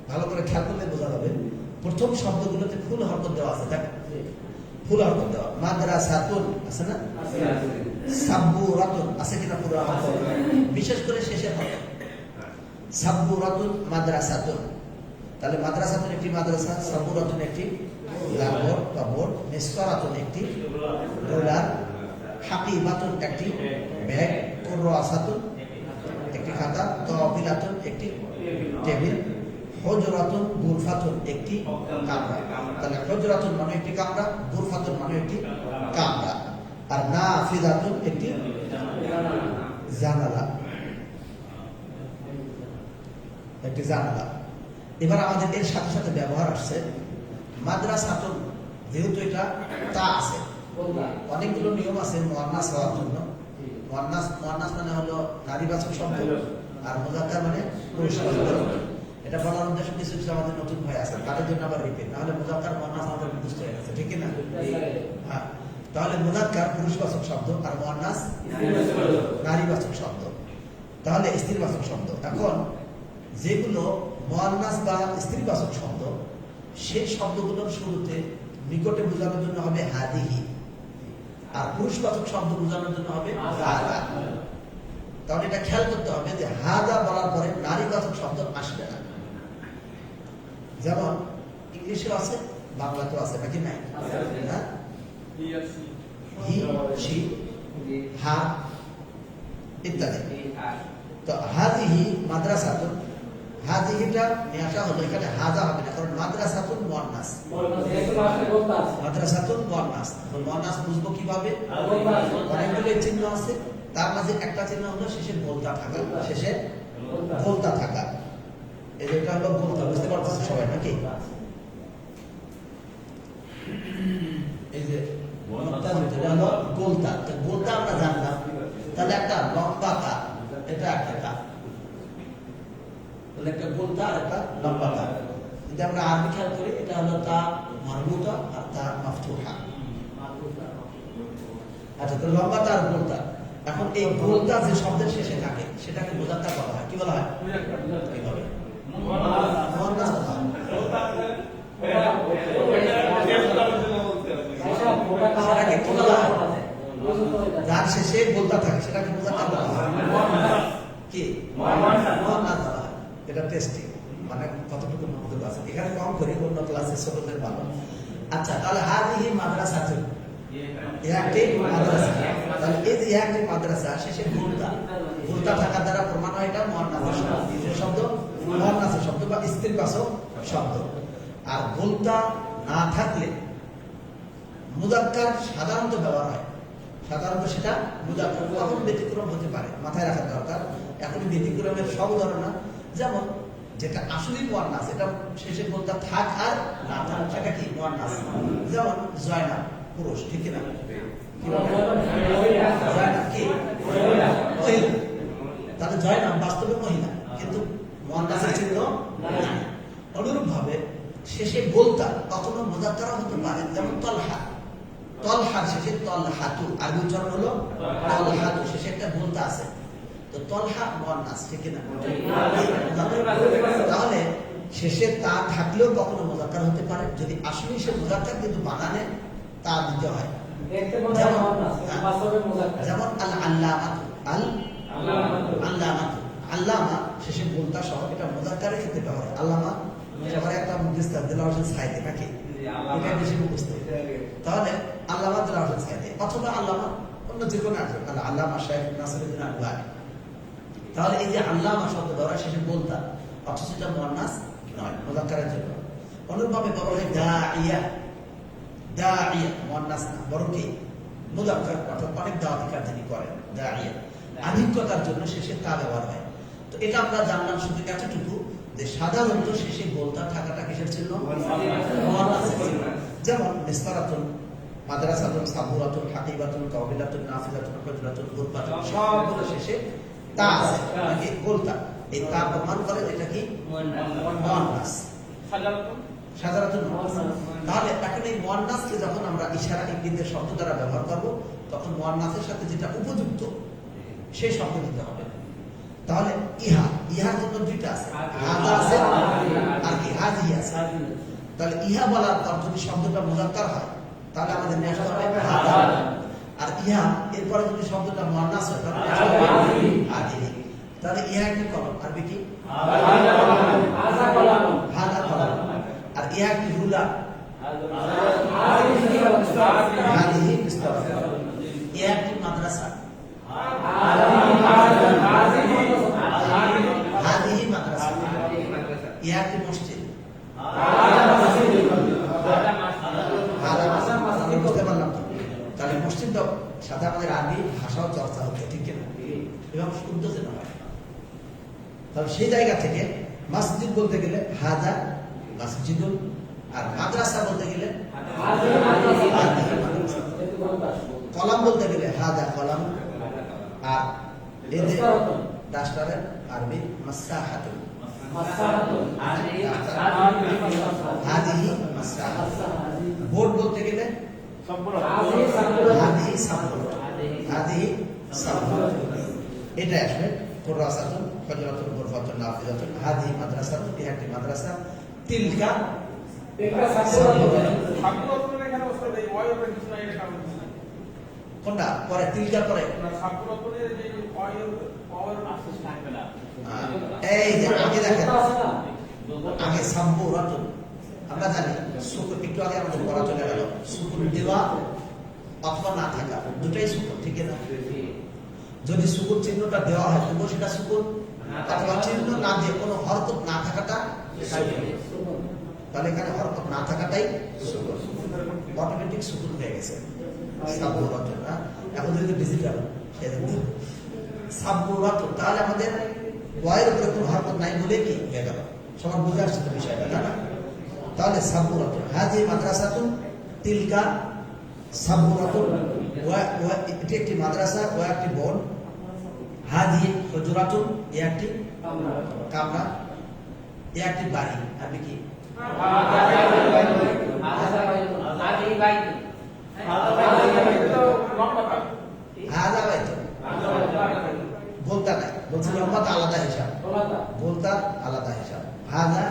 ভালো করে খেয়াল করলে বোঝা যাবে। প্রথম শব্দগুলোতে ফুল হরকত দেওয়া আছে, দেখ ফুল হরকত দেওয়া। মাদ্রাসাতুন আছে না, সাবুরাতুন আছে কিনা? পুরো হরকত, বিশেষ করে শেষের হরকত। সাবুরাতুন মাদ্রাসাতুন, তাহলে মাদ্রাসাতুন একটি মাদ্রাসা, সাবুরাতুন একটি ব্ল্যাকবোর্ড বা বোর্ড, মিসতরাতুন একটি রুলার, হাকিবাতুন একটি ব্যাগ, কুররাসাতুন একটি খাতা, তাওবিলাতুন একটি টেবিল, হুজরাতুন গুরফাতুন একটি কামরা। তাহলে হুজরাতুন মানে একটি কামরা, গুরফাতুন মানে একটি কামরা, আর নাফিদাতুন একটি জানালা, একটি জানালা। এবার আমাদের এর সাথে সাথে ব্যবহার আসছে মাদ্রাসাতুন, যেহেতু এটা তা আছে, অনেকগুলো নিয়ম আছে মুয়ান্নাস হওয়ার জন্য। মুয়ান্নাস, মুয়ান্নাস মানে হলো নারীবাচক শব্দ, আর মুযাক্কার মানে পুরুষবাচক শব্দ। এটা বলার উদ্দেশ্য কিছু কিছু আমাদের নতুন ভাই আছে, তাদের জন্য আবার রিপিট, নাহলে মুযাক্কার মুয়ান্নাস আমাদের মুখস্থ হয়ে গেছে, ঠিক না? হ্যাঁ, তাহলে মুযাক্কার পুরুষবাচক শব্দ আর মুয়ান্নাস নারীবাচক শব্দ, তাহলে স্ত্রীবাচক শব্দ। এখন যেগুলো মুয়ান্নাস বা স্ত্রীবাচক শব্দ, সেই শব্দগুলোর শুরুতে নিকটে বোঝানোর জন্য হবে হাদিহি, আর পুরুষবাচক শব্দ বোঝানোর জন্য হবে হাদা। তাহলে এটা খেয়াল করতে হবে যে হাদা বলার পরে নারীবাচক শব্দ আসবে না। যেমন ইংলিশেও আছে, বাংলাতেও আছে, নাকি নাই? হ্যাঁ, হি, শি, হার ইত্যাদি। তো হাদিহি মাদ্রাসাতুন, হাদিহিটা নিয়ে আসা হলো, এখানে হাজা হবে না, কারণ মাদ্রাসাতুন মুয়ান্নাস, মাদ্রাসাতুন মুয়ান্নাস। মুয়ান্নাস বুঝবো কিভাবে? অনেকগুলো চিহ্ন আছে, তার মাঝে একটা চিহ্ন হলো শেষে গোলতা থাকা, শেষে গোলতা থাকা। এটা হলো গোলতা, বুঝতে পারতেছে সবাই নাকি? এই যে গোলতা, গোলতা আমরা জানলাম। তাহলে একটা লম্বা তা, এটা একটা তা, তাহলে একটা গোলতা আর একটা লম্বা তা। যদি আমরা আরবি খেয়াল করি, এটা হলো তা মারবুতা আর তা মাফতুহা। আচ্ছা, তো লম্বা তা আর গোলতা। এখন এই গোলতা যে শব্দের শেষে থাকে সেটাকে মুযাক্কার বলা হয়। কি বলা হয়? এইভাবে মুয়ান্নাস বলা হয়। সেটাকে কি বলা হয়? যার শেষে গোলতা থাকে সেটাকে মুযাক্কার বলা হয়। কি? মুয়ান্নাস বলা হয়। এটা টেস্টিং, মানে কতটুকু মনোযোগ আছে। এখানে কম করি, অন্য ক্লাসে ছোটদের ভালো। আচ্ছা, তাহলে হাদিহি মাদ্রাসাতুন, একটি মাদ্রাসা। তাহলে এই যে একটি মাদ্রাসা শেষে গুলতা, গুলতা থাকার দ্বারা প্রমাণ হয় এটা মুয়ান্নাসের শব্দ, নিজের শব্দ, মুয়ান্নাসের শব্দ বা স্ত্রীবাচক শব্দ। আর গুলতা না থাকলে মুযাক্কার সাধারণত ব্যবহার হয়, সাধারণত সেটা মুযাক্কার, কখন ব্যতিক্রম হতে পারে মাথায় রাখা দরকার। এখন ব্যতিক্রমের সব উদাহরণ না, যেমন যেটা আসলেই মুয়ান্নাস এটা শেষে গুলতা থাক আর না থাক সেটা কি মুয়ান্নাস। যেমন জয়নাব পুরুষ, ঠিক না? জয়নাব কি মহিলা, তাহলে জয়নাব বাস্তবে মহিলা কিন্তু মুয়ান্নাসের চিহ্ন নাই। অনুরূপ ভাবে শেষে গোলতা কখনো মুযাক্কার হতে পারে, যেমন তলহা, তলহার শেষে তলহাতু, আরবি উচ্চারণ হলো তলহাতু, শেষে একটা গোলতা আছে, তো তলহা মুয়ান্নাস, ঠিক না? তাহলে শেষে তা থাকলেও কখনো মুযাক্কার হতে পারে, যদি আসলে সে মুযাক্কার কিন্তু বানানে তা দিতে হয়। যেমন আল আল্লামাতু, আল আল্লামাতু, আল্লামা শেষে গোলতা সহ এটা মুযাক্কারের ক্ষেত্রে ব্যবহার হয়। আল্লামা সবার একটা মুখস্থ দিলাওয়ার হোসেন সাইদি নাকি, এটা বেশি মুখস্থ। তাহলে আল্লামা দিলাওয়ার হোসেন সাইদি অথবা আল্লামা অন্য যে কোনো একজন, আল্লামা শাইখ নাসিরুদ্দিন আলবানী। তাহলে এই যে আল্লামা শব্দ ধরা শেষে গোলতা, অথচ এটা মুয়ান্নাস নয়, মুযাক্কারের জন্য। অনুরূপভাবে বলা হয় দাইয়া, দাইয়া মুয়ান্নাস না বরং কি মুযাক্কার, অর্থাৎ অনেক দাওয়াতি কাজ যিনি করেন, দাইয়া আধিক্যতার জন্য শেষে তা ব্যবহার হয়। তো এটা আমরা জানলাম শুধু এতটুকু যে সাধারণত শেষে গোলতা থাকাটা কিসের চিহ্ন? মুয়ান্নাসের চিহ্ন। যেমন মিসতারাতুন, মাদ্রাসাতুন, সাবুরাতুন, হাকিবাতুন, কাওবিলাতুন, নাফিলাতুন, হুজরাতুন, গুরবাতুন, সবগুলো শেষে তা আছে, নাকি গোলতা। এই তা প্রমাণ করে এটা কি মুয়ান্নাস, সাধারণত মুয়ান্নাস। তাহলে এখন এই মুয়ান্নাসকে যখন আমরা ইশারা ইঙ্গিতের শব্দ দ্বারা ব্যবহার করব, তখন মুয়ান্নাসের সাথে যেটা উপযুক্ত সেই শব্দ দিতে হবে। তাহলে ইহা, ইহার জন্য দুইটা আছে, হাদা আছে আর কি হাজিহি আছে। তাহলে ইহা বলার পর যদি শব্দটা মুযাক্কার হয় তাহলে আমাদের নিয়ে আসতে হবে হাদা, আর ইহা এরপরে যদি শব্দটা মুয়ান্নাস হয় তাহলে নিয়ে আসতে হবে হাজিহি। তাহলে ইহা একটি কলম, আরবি কি হাদা কলম, আর ইহা একটি রুলার, হাজিহি মিসতারাত। ইহা একটি মাদ্রাসা, হাদিহি মাদ্রাসা। ইহা একটি মসজিদ, বুঝতে পারলাম তো? তাহলে মসজিদ সাথে আমাদের আরবি ভাষাও চর্চা হচ্ছে, ঠিক না? এবং শুদ্ধ যেন হয়। তাহলে সেই জায়গা থেকে মসজিদ বলতে গেলে হাদা মসজিদুন, আর মাদ্রাসা বলতে গেলে কলাম বলতে গেলে হাদা কলাম, আর এই যে ডাস্টারের আরবি মাসাহাতুন, হাদিহি মাসাহাতুন। বোর্ড বলতে গেলে হাদিহি সাবুর, হাদিহি সাবুর। এটা আসলে কুরাসাতুন, হুজরাতুন, গুরফাতুন, নাফিজাতুন, হাদিহি মাদ্রাসাতুন, এই একটি মাদ্রাসা। তিলকা কোনটা পরে? তিলকার পরে এই যে আগে দেখেন, আগে সাব্বুরাতুন, আমরা জানি সুকুন, একটু আগে আমাদের পড়া চলে গেল, সুকুন দেওয়া অথবা না থাকা দুটাই সুকুন, ঠিক না? যদি সুকুন চিহ্নটা দেওয়া হয় তবুও সেটা সুকুন, অথবা চিহ্ন না দিয়ে কোনো হরকত না থাকাটা সুকুন। তাহলে এখানে হরকত না থাকাটাই সুকুন, অটোমেটিক সুকুন হয়ে গেছে। সাব্বুরাতুন, এখন যদি ডিজিটাল সাব্বুরাতুন, তাহলে আমাদের ওয়াইয়ের উপরে কোনো হরকত নাই বলে কি হয়ে গেল? সবার বুঝে আসছে তো বিষয়টা, না? তাহলে সাব্বুরাতুন, হাদিহি মাদ্রাসাতুন, তিলকা সাব্বুরাতুন, এটি একটি মাদ্রাসা, ও একটি বোন। হাদিহি হুজরাতুন, এ একটি কামরা, এ একটি বাড়ি। আমি কি হাদা বাইতুন বলতা নাই, বলছি লম্বাটা আলাদা হিসাব, বলতা আলাদা হিসাব। হাদা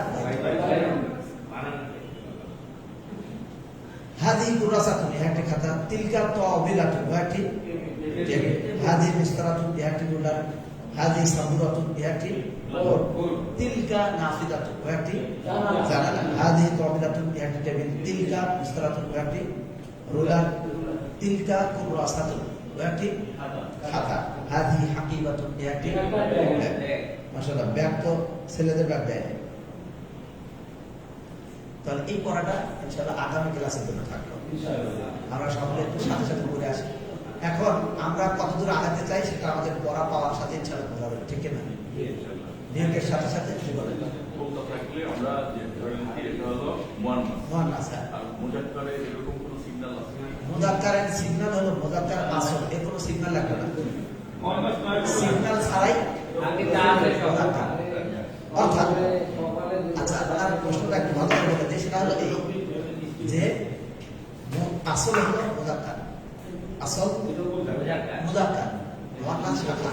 হাদিহি কুরাসাতুন, একটি খাতা। তিলকা তাওবিলাতুন, একটি টেবিল। হাদিহি মিসতারাতুন, একটি রুলার। হাদিহি সাবুরাতুন, একটি বোর্ড। তিলকা নাফিদাতুন, একটি জানালা। হাদিহি তাওবিলাতুন, একটি টেবিল। তিলকা মিসতারাতুন, একটি রুলার। তিলকা কুরাসাতুন একটি খাতা, হাদি হাকিবাতুন একটি মাশাআল্লাহ। ব্যাগ তো ছেলেদের ব্যাগ দেয় না। তাহলে এই পড়াটা ইনশাআল্লাহ আগামী ক্লাসের জন্য থাকলো। আমরা সকলে একটু সাথে সাথে করে আসি। এখন আমরা কতদূর আগাতে চাই সেটা আমাদের পড়া পাওয়ার সাথে ইনশাআল্লাহ বোঝা যাবে, ঠিক না? নিয়োগের সাথে সাথে জীবনে আমরা যে ধরেন কি এটা হলো মুয়ান্নাস, আর মুজাক্কারে এরকম কোনো সিগন্যাল আছে? মুযাক্কারের সিগন্যাল হলো মুযাক্কার আসল, এর কোনো সিগন্যাল লাগবে না। সিগন্যাল ছাড়াই মুযাক্কার। অর্থাৎ আচ্ছা, আপনার প্রশ্নটা একটু ভালো করে বলে দিই। সেটা হলো এই যে আসল হলো মুযাক্কার, আসল মুযাক্কার, মুয়ান্নাস শাখা।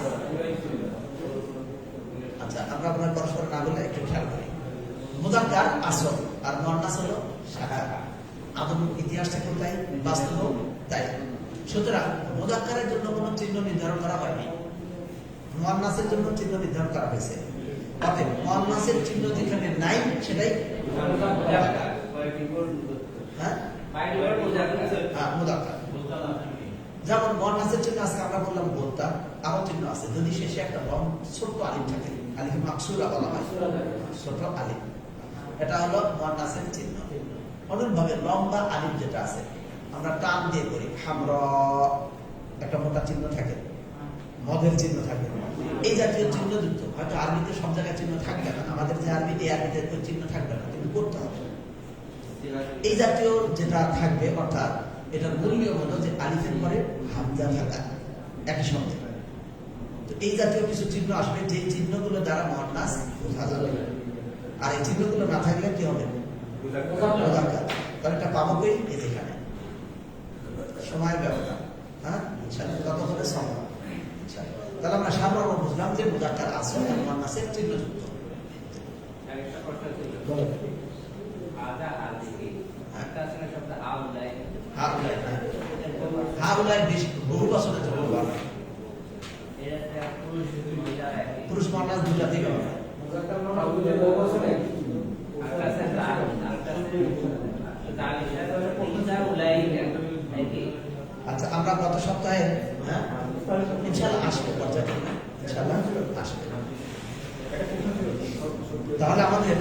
আচ্ছা, আমরা আপনার পরস্পর না বলে একটু খেয়াল করি। মুযাক্কার আসল আর মুয়ান্নাস হলো শাখা। আদম ইতিহাস থেকে তাই, বাস্তব তাই। সুতরাং মুযাক্কারের জন্য কোনো চিহ্ন নির্ধারণ করা হয়নি, মুয়ান্নাসের জন্য চিহ্ন নির্ধারণ করা হয়েছে। অতএব মুয়ান্নাসের চিহ্ন যেখানে নাই সেটাই মুযাক্কার। যেমন মুয়ান্নাসের চিহ্ন আছে, আমরা বললাম বোলতা, আরো চিহ্ন আছে যদি শেষে একটা ছোট্ট আলিফ থাকে, আলিফ মাকসুরা বলা হয়, ছোট আলিফ, এটা হলো মুয়ান্নাসের চিহ্ন। অনুরূপভাবে লম্বা আলিফ যেটা আছে আমরা টান দিয়ে করি, হামরা একটা মোটা চিহ্ন থাকে, মদের চিহ্ন থাকে, এই জাতীয় চিহ্ন যুক্ত। হয়তো আরবিতে সব জায়গায় চিহ্ন থাকবে না, আমাদের যে আরবিতে আরবিতে চিহ্ন থাকবে না, কিন্তু করতে হবে। এই জাতীয় যেটা থাকবে, অর্থাৎ এটার মূল নিয়ম হলো যে আলিফের পরে হামজা থাকা একই শব্দে। তো এই জাতীয় কিছু চিহ্ন আসবে যে চিহ্নগুলো দ্বারা মুয়ান্নাস বোঝা যাবে, আর এই চিহ্নগুলো না থাকলে কি হবে? মুযাক্কার। তাহলে এটা পাবো কই? এই যেখানে সময়ের ব্যবধান, হ্যাঁ ইনশাআল্লাহ কত করে সম্ভব। তাহলে আমরা সাধারণ বুঝলাম যে মুযাক্কার আসল আর মুয়ান্নাসের চিহ্ন যুক্ত। হাউলাই বহু বছরের জন্য পুরুষ মুয়ান্নাস দুটা দিকে হবে। আচ্ছা, আমরা গত সপ্তাহে ইনশাআল্লাহ আসবে, পর্যায়ক্রমে ইনশাআল্লাহ আসবে। তাহলে আমাদের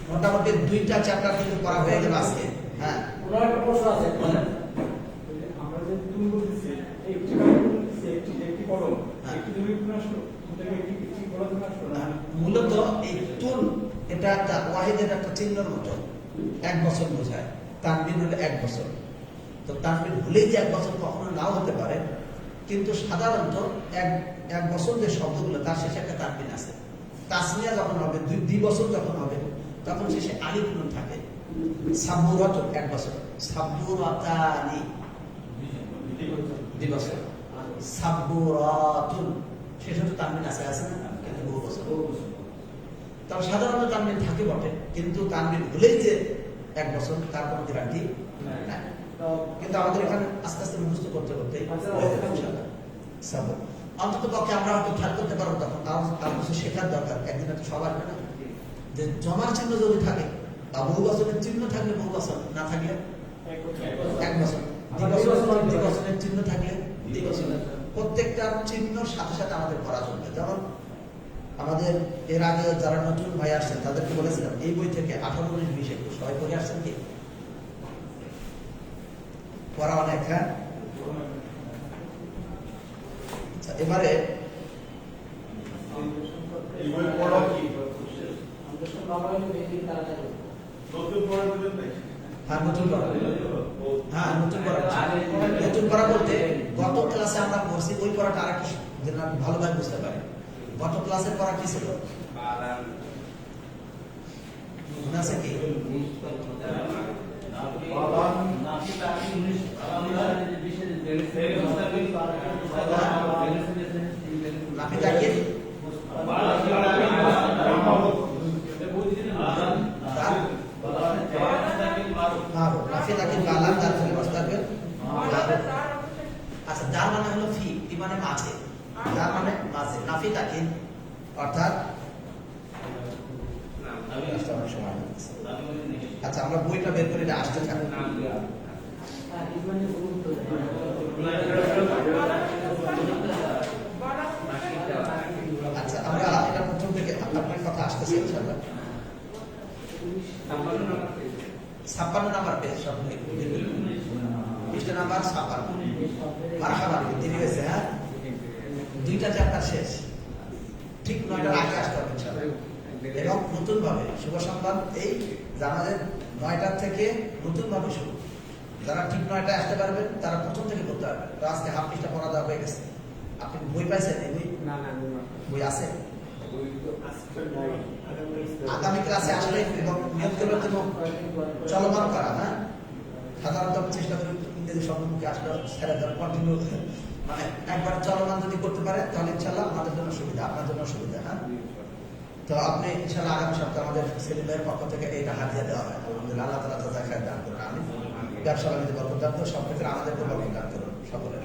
মোটামুটি 2টা চ্যাপ্টার কিন্তু করা হয়ে গেল আজকে। হ্যাঁ, প্রশ্ন আছে। আমরা যে তুমি বলতেছি একটি কলম, একটি জমি কোন আসলো, একটি কলম আসলো না। মূলত এই তুল এটা একটা ওয়াহিদের একটা চিহ্নের মতো, 1 বছর বোঝায়। তানবিন হলে 1 বছর। তো তানবিন হলেই যে 1 বছর কখনো নাও হতে পারে, কিন্তু সাধারণত এক বছর যে শব্দগুলো তার শেষে একটা তানবিন আছে। তাসনিয়া যখন হবে, 2 বছর যখন হবে, তখন শেষে আলিফ নুন থাকে। সাব্বুরাত 1 বছর, সাব্বুরাতানি 2 বছর, সাব্বুরাতুন শেষে তো তানবিন আছে না, কিন্তু বহু বছর। তবে সাধারণত তানবিন থাকে বটে, কিন্তু তানবিন হলেই যে 1 বছর তার কোনো গ্যারান্টি নাই। কিন্তু আমাদের এখানে আস্তে আস্তে মুখস্থ করতে করতে অন্তত পক্ষে আমরা হয়তো খেয়াল করতে পারবো, তখন তার কিছু শেখার দরকার। একদিন একটা সব আসবে না যে জমার চিহ্ন যদি থাকে বা বহু বছরের চিহ্ন থাকলে বহু বছর, না থাকলে 1 বছর, 2 বছরের চিহ্ন থাকলে 2 বছর। প্রত্যেকটা চিহ্নর সাথে সাথে আমাদের পড়া চলবে। যেমন আমাদের এর আগে যারা নতুন ভাই আসছেন তাদেরকে বলেছিলাম এই বই থেকে 18, 19, 20, 21 সবাই পড়ে আসছেন কি? পড়া অনেক। হ্যাঁ, আচ্ছা, এবারে নতুন পড়া বলতে গত ক্লাসে আমরা পড়ছি ওই পড়াটা আরেকটু যেন ভালোভাবে বুঝতে পারি। গত ক্লাসের পড়া কি ছিল মনে আছে কি? আচ্ছা, যার মানে হলো ফি, মানে মাঝে, যার মানে মাঝে, নাফি তাকিন অর্থাৎ। আচ্ছা, আমরা বইটা বের করে আসতে থাকি। আচ্ছা, আমরা এটা প্রথম থেকে আপনার কথা আসতেছে ইনশাআল্লাহ। 56 নাম্বার পেজ, সব পৃষ্ঠা নাম্বার 56। মারহাবা, দেরি হয়েছে, হ্যাঁ, 2টা চ্যাপ্টার শেষ, ঠিক 9টার আগে আসতে হবে ইনশাআল্লাহ। এবং নতুন ভাবে শুভ সংবাদ এই যে আমাদের 9টার থেকে নতুন ভাবে শুরু। যারা ঠিক 9টায় আসতে পারবেন তারা প্রথম থেকে করতে পারবেন। তো আজকে হাফ পৃষ্ঠা পড়া দেওয়া হয়ে গেছে। আপনি বই পাইছেন? এই বই আছে? আগামী ক্লাসে আসলে এবং নিয়োগ দেওয়ার জন্য চলমান করা, হ্যাঁ, সাধারণত চেষ্টা করি ইংরেজি শব্দমুখে আসলে ছেড়ে দেওয়ার, কন্টিনিউ, মানে একবার চলমান যদি করতে পারে তাহলে ইনশাল্লাহ আমাদের জন্য সুবিধা, আপনার জন্য সুবিধা। হ্যাঁ, তো আপনি ইনশাল্লাহ আগামী সপ্তাহে আমাদের সেলিম ভাইয়ের পক্ষ থেকে এটা হাদিয়া দেওয়া হয়। আলহামদুলিল্লাহ, আল্লাহ তাআলা তাদের খায়ের দান করুন। আমি ব্যবসা বাণিজ্য বরকত দান করুন, সব ক্ষেত্রে আমাদেরকে বরকত দান করুন সকলের।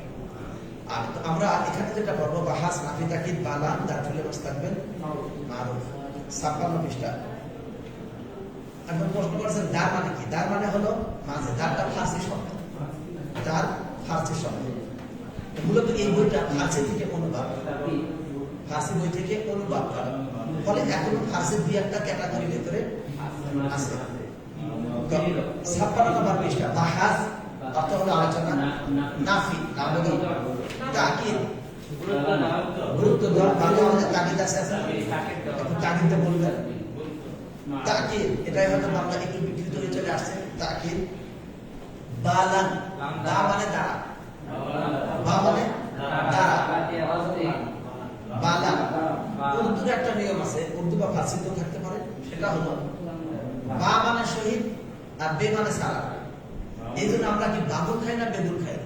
আর তো আমরা এখানে যেটা বলবো, বাহাস নাফি তাকিদ বালান দারফুল মুস্তাকবিল মারুফ, 56 পৃষ্ঠা। এখন প্রশ্ন করছেন দার মানে কি? দার মানে হলো মাঝে। দারটা ফার্সি শব্দ, দার ফার্সি শব্দ। মূলত এই বইটা ফার্সি থেকে অনুবাদ, ফার্সি বই থেকে অনুবাদ করা, ফলে এখন ফার্সি 2-1টা ক্যাটাগরির ভিতরে আছে। 56 নম্বর পৃষ্ঠা, বাহাস অর্থ হলো আলোচনা, নাফি নামে তাকিদ গুরুত্ব দেওয়া, বাংলা আমাদের তাকিদ আছে, তাকিদটা বলবেন। তাকিদ এটাই হয়তো বাংলা একটু বিকৃত হয়ে চলে আসছে। তাকিদ বালান, বা মানে দাঁড়া, বা মানে দাঁড়া, বালান। উর্দুর একটা নিয়ম আছে, উর্দু বা ফার্সিতেও থাকতে পারে, সেটা হলো বা মানে শহীদ আর বে মানে সারা। এই জন্য আমরা কি বাগুন খাই না বেগুন খাই?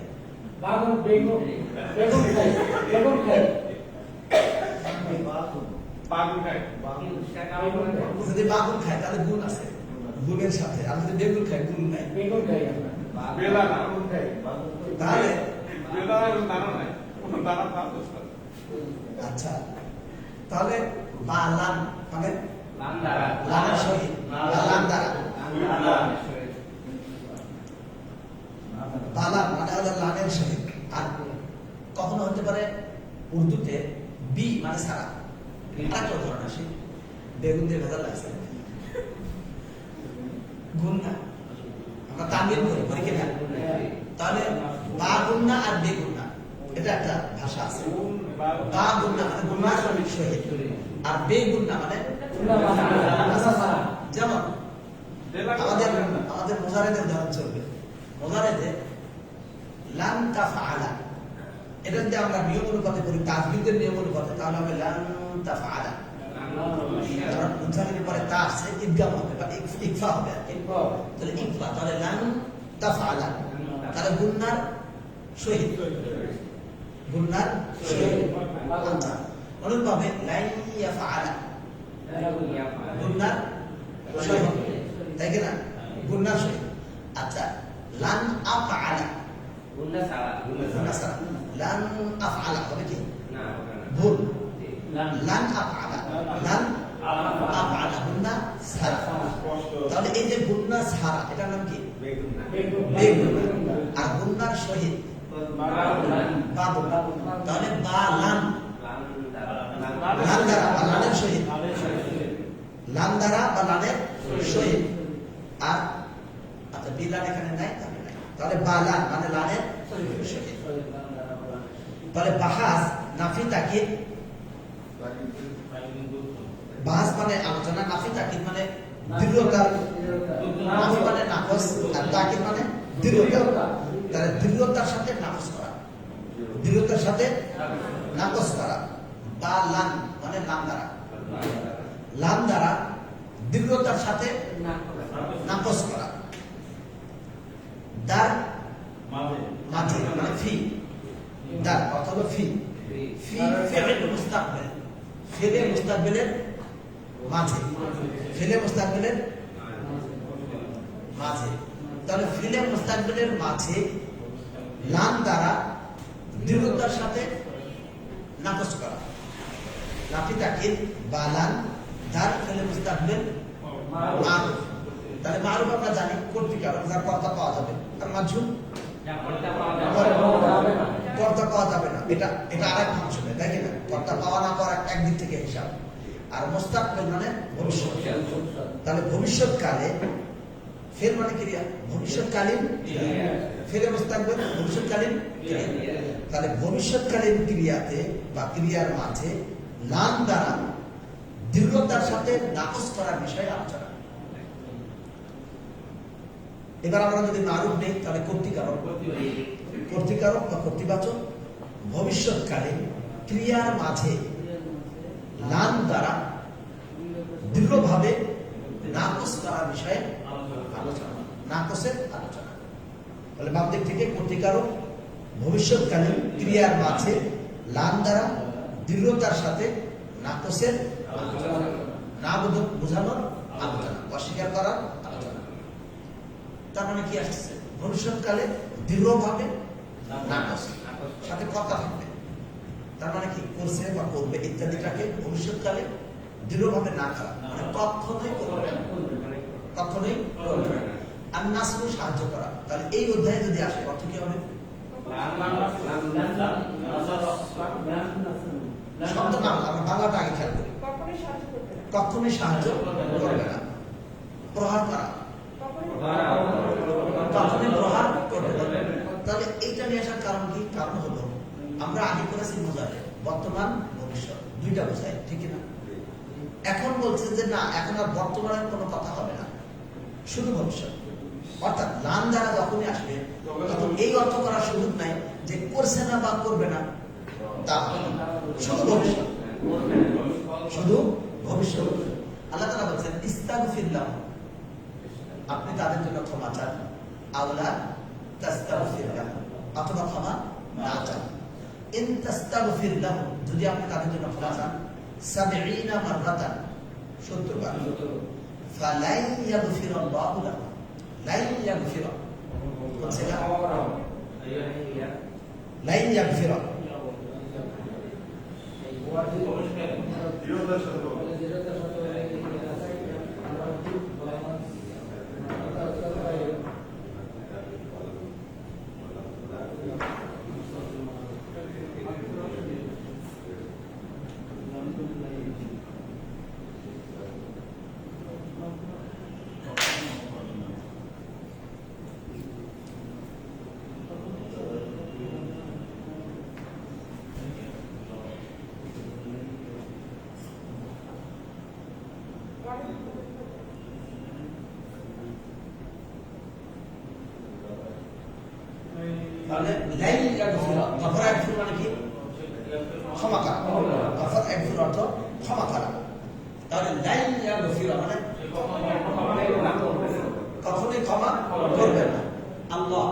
যদি বাগুন খাই তাহলে গুণ আছে, গুণের সাথে। আর যদি বেগুন খাই, গুণ নাই। তাহলে আচ্ছা, তাহলে বালান মানে লানের শহীদ, লান দ্বারা। বালান মানে হলো লানের শহীদ। আর কখনো হতে পারে উর্দুতে বি মানে সারা। আরেকটা উদাহরণ আসি, বেগুন দিয়ে ভেজাল লাগছে, গুণ না, আমরা তামিল করি কিনা? তাহলে বা গুণ না আর বেগুন না, এটা একটা ভাষা আছে। বা গুণ না মানে গুণার শহীদ, আর বেগুন না মানে যেমন আমাদের মোজারেদের উদাহরণ চলবে। মোজারেদে লান তাফআলা, এটা যদি আমরা নিয়ম অনুপাতে করি, তাজবিদের নিয়ম অনুপাতে, তাহলে হবে লান তাফআলা। কারণ মুনসালিমের পরে তা আসছে, ইদগাম হবে বা ইকফা হবে, তাহলে ইকফা, তাহলে লান তাফআলা, তাহলে গুন্নার শহীদ, গুন্নার শহীদ। আচ্ছা, অনুরূপভাবে লান ইয়াফআলা, গুন্নার শহীদ, তাই কি না? গুন্নার শহীদ। আচ্ছা, লান আফআলা, গুন্না সারা, লান আফআলা হবে কি? ভুল, লান আফআলা, লান আফআলা, গুন্না সারা। তাহলে এই যে গুন্না সারা, এটার নাম কি? বেগুন। আর গুন্নার শহীদ বাদুন, তাহলে বালান, লান দ্বারা বা লানের শহীদ, লান দ্বারা বা লানের শহীদ। আর আচ্ছা, বিলান এখানে নাই, তাহলে বালান মানে লানের শহীদ। তাহলে বাহাস নাফি তাকিদ, বাহাস মানে আলোচনা, নাফি তাকিদ মানে দৃঢ়তা, নাফি মানে নাকস, আর তাকিদ মানে দৃঢ়তা। তাহলে দৃঢ়তার সাথে নাকস করা, দৃঢ়তার সাথে নাকস করা। বা লান মানে লান দ্বারা, লান দ্বারা দৃঢ়তার সাথে নাকস করা। দার মাঝে মানে ফি, দার অথবা ফি, ফি ফি'ল মুস্তাকবিল, ফি'ল মুস্তাকবিলের মাঝে, ফি'ল মুস্তাকবিলের মাঝে। তাহলে ফি'ল মুস্তাকবিলের মাঝে লান দ্বারা দৃঢ়তার সাথে নাকস করা। নাফি তাকিদ বালান দার ফি'ল মুস্তাকবিল মারুফ। তাহলে মারুফ আমরা জানি কর্তৃকারক, যার কর্তা পাওয়া যাবে। আর মাজহুল কর্তা পাওয়া যাবে না, এটা এটা আরেক ফাংশনে, তাই কিনা? কর্তা পাওয়া না পাওয়া একদিক থেকে হিসাব। আর মোস্তাকবিল মানে ভবিষ্যৎ। তাহলে ভবিষ্যৎকালে, ফের মানে ক্রিয়া, ভবিষ্যৎকালীন ফের মোস্তাকবিল ভবিষ্যৎকালীন ক্রিয়া। তাহলে ভবিষ্যৎকালীন ক্রিয়াতে বা ক্রিয়ার মাঝে লান দ্বারা দৃঢ়তার সাথে নাকচ করার বিষয়ে আলোচনা। এবার আমরা যদি মারুফ নেই তাহলে কর্তৃকারক বা কর্তৃবাচক ভবিষ্যৎকালীন ক্রিয়ার মাঝে লান দ্বারা দৃঢ়ভাবে নাকচ করার বিষয়ে আলোচনা, নাকচের আলোচনা। তাহলে বাম দিক থেকে কর্তৃকারক ভবিষ্যৎকালীন ক্রিয়ার মাঝে লান দ্বারা দৃঢ়তার সাথে নাকচের আলোচনা, না বোঝানোর আলোচনা, অস্বীকার করার আলোচনা। তার মানে কি আসছে? ভবিষ্যৎকালে দৃঢ়ভাবে নাকচ, সাথে কথা থাকবে। তার মানে কি? করছে বা করবে ইত্যাদিটাকে ভবিষ্যৎকালে দৃঢ়ভাবে না করা, মানে কখনোই করবে না, কখনোই করবে না। আর নাসরু সাহায্য করা। তাহলে এই অধ্যায়ে যদি আসে অর্থ কি হবে? শব্দ নাম, আমরা বাংলাটা আগে খেয়াল করি। কখনোই সাহায্য করবে না। প্রহার করা, কখনোই প্রহার করবে না। তাহলে এইটা নিয়ে আসার কারণ কি? কারণ হলো আমরা আগে করেছি বোঝালে বর্তমান ভবিষ্যৎ দুইটা বোঝায়, ঠিক না? এখন বলছে যে না, এখন আর বর্তমানের কোনো কথা হবে না, শুধু ভবিষ্যৎ। অর্থাৎ লান দ্বারা যখনই আসবে তখন এই অর্থ করার সুযোগ নাই যে করছে না বা করবে না, তা শুধু ভবিষ্যৎ, শুধু ভবিষ্যৎ। আল্লাহ তাআলা বলছেন ইস্তাগফির লাহুম, আপনি তাদের জন্য ক্ষমা চান, আওলা তাস্তাগফির লাহুম, অথবা ক্ষমা না চান। ইন তাস্তাগফির লাহুম, যদি আপনি তাদের জন্য ক্ষমা চান ৭০ মাররাতান, ৭০ বার, ফালাই ইয়াগফিরাল্লাহু লাহুম, লাই ইয়াগফির, বলছে না লাই ইয়াগফির, তাহলে লাই ইয়াগফির, গফারা ইয়াগফির মানে কি? ক্ষমা করা। গফারা ইয়াগফির অর্থ ক্ষমা করা। তাহলে লাই ইয়াগফির মানে কখনোই ক্ষমা করবেন না। আল্লাহ,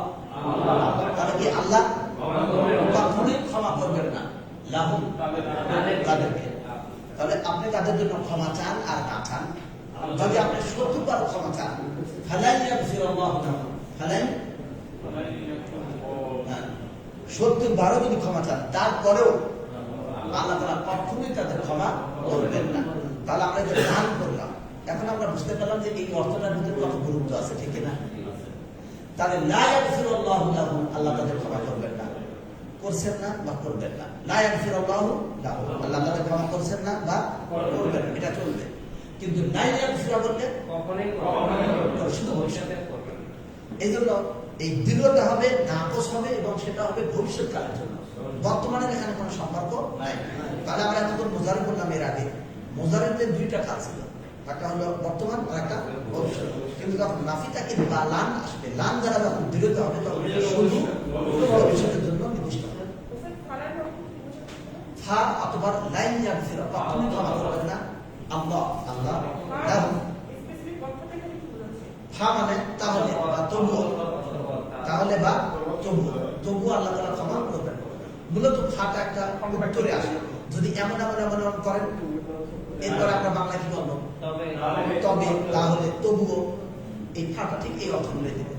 তাহলে কি আল্লাহ কখনোই ক্ষমা করবেন না লাহুম, তাদেরকে। তাহলে আপনি তাদের জন্য ক্ষমা চান আর না চান, যদি আপনি ৭০ বার ক্ষমা চান, ফালাই ইয়াগফিরাল্লাহু লাহুম, ফালাই ৭০ বারও যদি ক্ষমা চান, তারপরেও আল্লাহ তাআলা কখনোই তাদের ক্ষমা করবেন না। তাহলে আমরা যে দান করলাম, এখন আমরা বুঝতে পারলাম যে এই অর্থটার ভিতরে কত গুরুত্ব আছে, ঠিক না? তাহলে লা ইয়াগফিরুল্লাহু লাহুম, আল্লাহ তাদের ক্ষমা করবেন না, করছেন না বা করবেন না। লা ইয়াগফিরুল্লাহু লাহুম, আল্লাহ তাদের ক্ষমা করছেন না বা করবেন না, এটা চলবে। কিন্তু লা ইয়াগফির বললে শুধু ভবিষ্যতে করবেন। এই জন্য এই দৃঢ়তা হবে, নাকচ হবে, এবং সেটা হবে ভবিষ্যৎকালের জন্য, বর্তমানের এখানে কোনো সম্পর্ক নাই। তাহলে আমরা এতক্ষণ মোজারে করলাম, এর আগে মোজারের দুইটা কাজ ছিল, একটা হলো বর্তমান আর একটা ভবিষ্যৎ। কিন্তু যখন নাফি থাকে বা লান আসবে, লান দ্বারা যখন দৃঢ়তা হবে তখন শুধু ভবিষ্যতের জন্য নির্দিষ্ট হবে। ফা অথবা লাইন ইয়াগফির, কখনোই ক্ষমা করবেন না আল্লাহ, আল্লাহ লাহুম। ফা মানে তাহলে বা তবুও, তাহলে বা তবুও আল্লাহ তাআলা ক্ষমা করবেন। মূলত ফাটা একটা উত্তরে আসে, যদি এমন এমন এমন এমন করেন, এরপর আমরা বাংলা কি বলবো? তবে, তাহলে, তবুও, এই ফাটা ঠিক এই অর্থ বলে দেবে।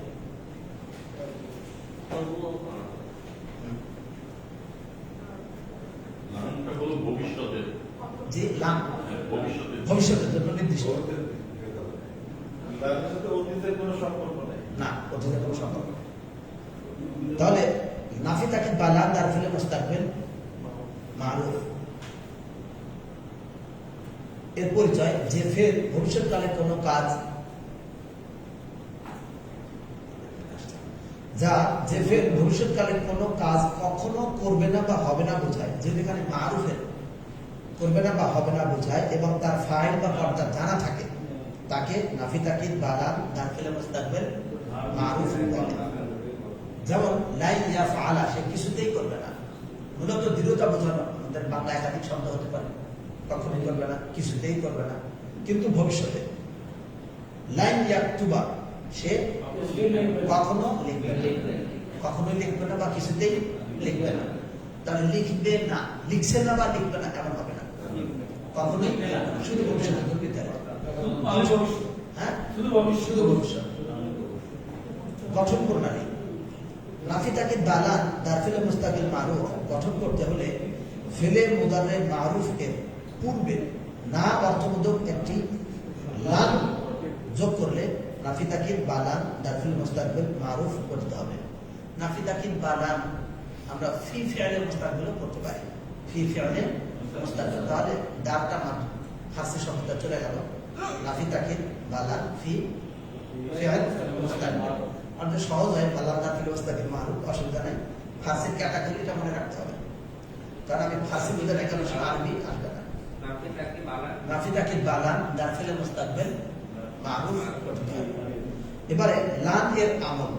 লামটা হলো ভবিষ্যতের, যে লাম ভবিষ্যতের ভবিষ্যতের জন্য নির্দিষ্ট, তার সাথে অতীতের কোনো সম্পর্ক নেই। না অতীতের কোনো সম্পর্ক নেই। তাহলে নাফি তাকিদ বা লান দারফিলে মুস্তাকবিল মারুফ এর পরিচয় যে ফের ভবিষ্যৎকালে কোনো কাজ যা যে ফের ভবিষ্যৎকালে কোনো কাজ কখনো করবে না বা হবে না বোঝায়, যেখানে মারুফের করবে না বা হবে না বোঝায় এবং তার ফাইল বা কর্তা জানা থাকে তাকে নাফি তাকিদ বা লান দারফিলে মুস্তাকবিল মারুফ বলে। যেমন লাই ইয়াফআলা, সে কিছুতেই করবে না, মূলত দৃঢ়তা বোঝানো। আমাদের বাংলা একাধিক শব্দ হতে পারে, কখনোই করবে না, কিছুতেই করবে না, কিন্তু ভবিষ্যতে। লাইন ইয়াকতুবা, সে কখনো লিখবে না, কখনোই লিখবে না বা কিছুতেই লিখবে না। তাহলে লিখবে না, লিখছে না বা লিখবে না এমন হবে না, কখনোই শুধু ভবিষ্যতের ভিতরে। হ্যাঁ, শুধু ভবিষ্যৎ। গঠন প্রণালী নাফি তাকিদ বা লান দারফিলে মুস্তাকিল মারুফ গঠন করতে হলে ফেলে মুদাররে মারুফ এর পূর্বে না অর্থবোধক একটি লান যোগ করলে নাফি তাকিদ বা লান দারফিল মুস্তাকবিল মারুফ করতে হবে। নাফি তাকিদ বা লান আমরা ফি ফি'লে মুস্তাকবিল করতে পারি, ফি ফি'লে মুস্তাকবিল। তাহলে দারটা মাত্র ফার্সি শব্দটা চলে গেল, নাফি তাকিদ বা লান ফি ফি'ল মুস্তাকবিল। আমাদের সহজ হয় আল্লাহ দারফিল মুস্তাকিল মারুফ, অসুবিধা নেই। ফার্সির ক্যাটাগরিটা মনে রাখতে হবে, কারণ আমি ফার্সি বুঝে না কেন আরবি আসবে না। নাফি তাকিদ বা লান দারফিল মুস্তাকবিল মারুফ করতে হবে। এবারে লান এর আমল,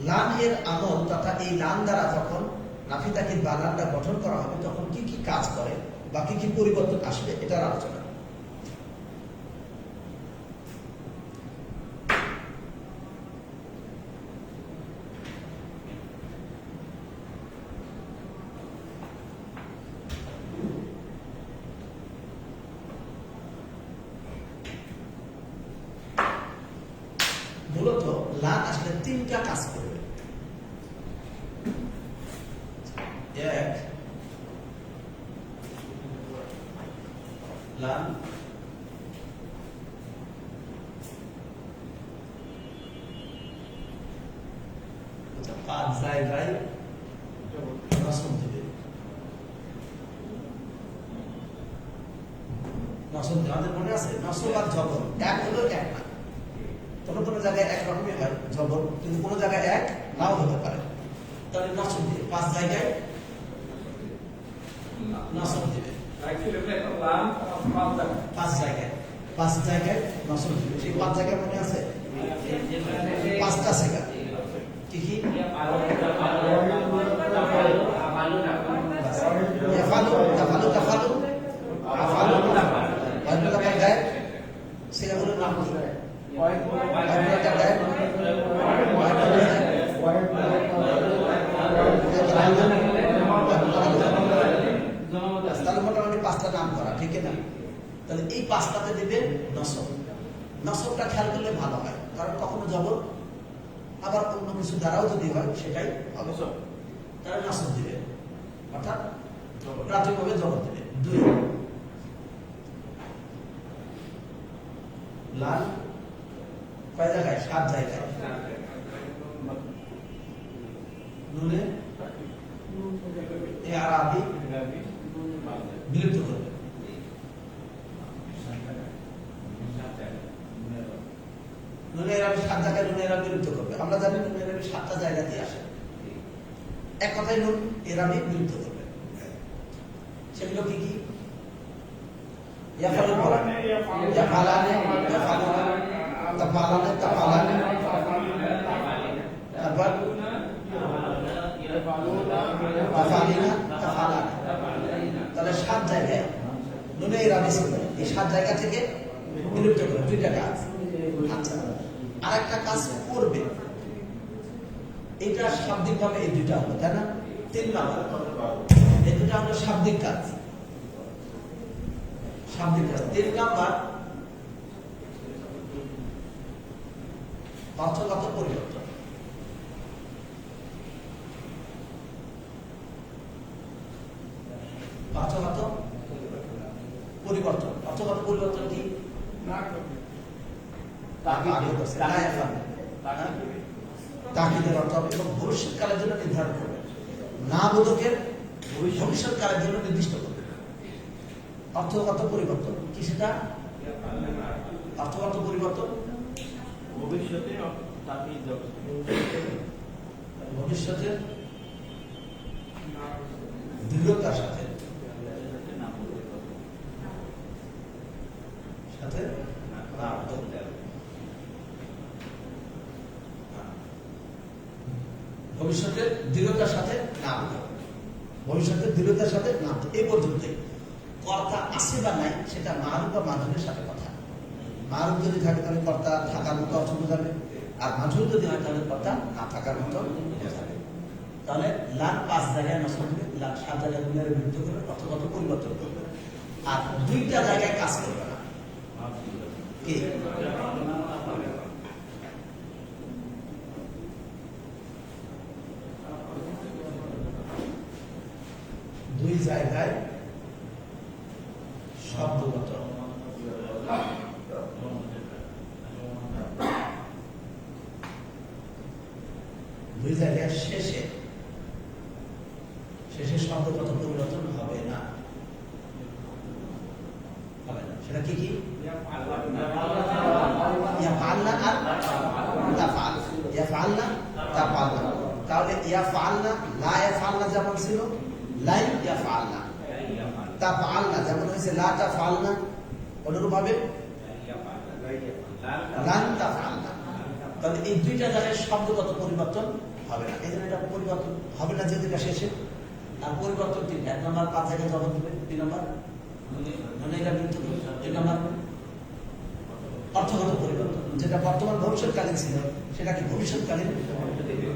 লান এর আমল তথা এই লান দ্বারা যখন নাফি তাকিদ বা লানটা গঠন করা হবে তখন কি কি কাজ করে বা কি কি পরিবর্তন আসবে এটার আলোচনা। মূলত লান আসলে তিনটা কাজ করবে। এক, লান পাঁচ জায়গায় নসব দিবে। নসব আমাদের মনে আছে, নসব আর জবর এক হলো এক না, কোনো জায়গায় একরকমই হয় জবর, কিন্তু কোনো জায়গায় এক নাও হতে পারে। তাহলে নসব দিবে, পাঁচ জায়গায় নসব দিবে, পাঁচ জায়গায় নসব দিবে। সেই পাঁচ জায়গায় মনে আছে পাঁচটা জায়গা কি কি? সেগুলোর নাম কি? তাহলে মোটামুটি পাঁচটা নাম করা, ঠিক না? তাহলে এই পাঁচটাতে দিবে নসব। নসবটা খেয়াল করলে ভালো হয়, কারণ কখনো জবর আবার অন্য কিছু দ্বারাও যদি হয় সেটাই হবে। তাহলে নসব দিবে, অর্থাৎ প্রাথমিকভাবে জবর দিবে। দুই, লাল কয় জায়গায়? সাত জায়গায়। নুনে আরবি বিলুপ্ত করবে। নুনে আরবি সাত জায়গায় নুনে আরবি বিলুপ্ত করবে। আমরা জানি নুনে আরবি সাতটা জায়গাতেই আসে। এক কথায় নুন এরাবি বিলুপ্ত করবে। সেগুলো কি কি? ইয়াফালু বলানে, ইয়াফালানে, ইয়াফালুনা, তাফালানে, তাফালানে, তারপর তাফালিনা, তাফালানে। তাহলে সাত জায়গায় নুনে ইরাবি ছিল, এই সাত জায়গা থেকে বিলুপ্ত করে দুইটা কাজ। আচ্ছা, আর একটা কাজ করবে, এটা শাব্দিক ভাবে এই দুইটা হলো, তাই না? তিন নাম্বার এই দুটা হলো শাব্দিক কাজ। শাব্দিক কাজ। তিন নাম্বার অর্থগত পরিবর্তন। অর্থগত পরিবর্তন। অর্থগত পরিবর্তন কি? তাকিদের অর্থ হবে এবং ভবিষ্যৎকালের জন্য নির্ধারণ করবে। না বোধকের ভবিষ্যৎকালের জন্য নির্দিষ্ট করবে। অর্থগত পরিবর্তন কি সেটা? অর্থগত পরিবর্তন ভবিষ্যতে তাকিদ ভবিষ্যতের দৃঢ়তার সাথে সাথে না বোধক। ভবিষ্যতের দৃঢ়তার সাথে না বোধক। ভবিষ্যতের দৃঢ়তার সাথে না বোধক। এই পর্যন্ত কর্তা আছে বা নাই সেটা মারুফ বা মাঝুরের সাথে কথা। মারুফ যদি থাকে তাহলে কর্তা থাকার মতো অর্থ বোঝাবে, আর মাঝুর যদি হয় তাহলে কর্তা না থাকার মতো বোঝাবে। তাহলে লান 5 জায়গায় নষ্ট করবে, লান 7 জায়গায় বিরুদ্ধ করবে, অর্থগত পরিবর্তন করবে, আর 2টা জায়গায় কাজ করবে না। কি? দুই জায়গায় শব্দগত দুই জায়গায় শেষে শব্দগত পরিবর্তন হবে না। সেটা কি কি? ইয়াফআলনা আর তাফআল। ইয়াফআলনা তাফআলনা। তাহলে ইয়াফআলনা লা ইয়াফআলনা যেমন ছিল লাই ইয়াফআলনা, তাফআলনা যেমন হয়েছে লা তাফআলনা, অনুরূপভাবে লান তাফআলনা। তাহলে এই 2টা জায়গায় শব্দগত পরিবর্তন হবে না। এই জন্য এটা পরিবর্তন হবে না যেদিকে শেষে। আর পরিবর্তন 3, 1 নম্বর 5 জায়গায় জবাব দেবে, 2 নম্বর ননেগা বিরুদ্ধ, 3 নম্বর অর্থগত পরিবর্তন, যেটা বর্তমান ভবিষ্যৎকালীন ছিল সেটা কি ভবিষ্যৎকালীন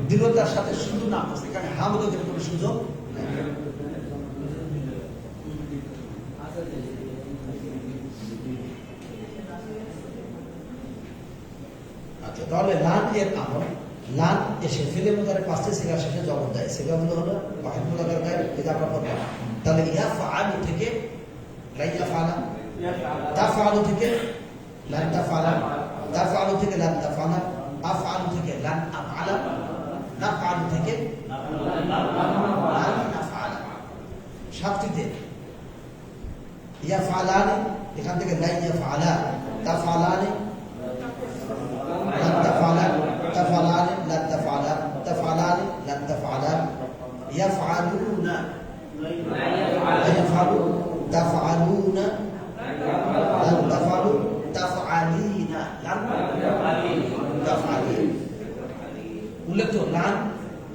দৃঢ়তার সাথে শুধু না বসে, এখানে হামদতের কোনো সুযোগ নেই। আচ্ছা, তাহলে লান এর আমল, লান এসে ফেলে মুদারে 5টি সিগা শেষে জবাব দেয়। সিগাগুলো হলো ওয়াহিদ মুদারে দেয়, এটা আমরা পড়ব। তাহলে ইয়াফআলু থেকে লা ইয়াফআলা, তাফআলু থেকে লান তাফআলা, তাফআলু থেকে লান তাফআলা, আফআলু থেকে লান আফআলা, নাফআলু থেকে লান নাফআলা। 7টিতে ইয়াফআলানি, এখান থেকে লা ইয়াফআলা, তাফআলানি লান তাফআলা, তাফআলানি লান তাফআলা, তাফআলানি লান তাফআলা, ইয়াফআলুনা লা ইয়াফআলু, তাফআলুনা লান তাফআলু, তাফআলিনা লান তাফআলিন। উল্লেখ লান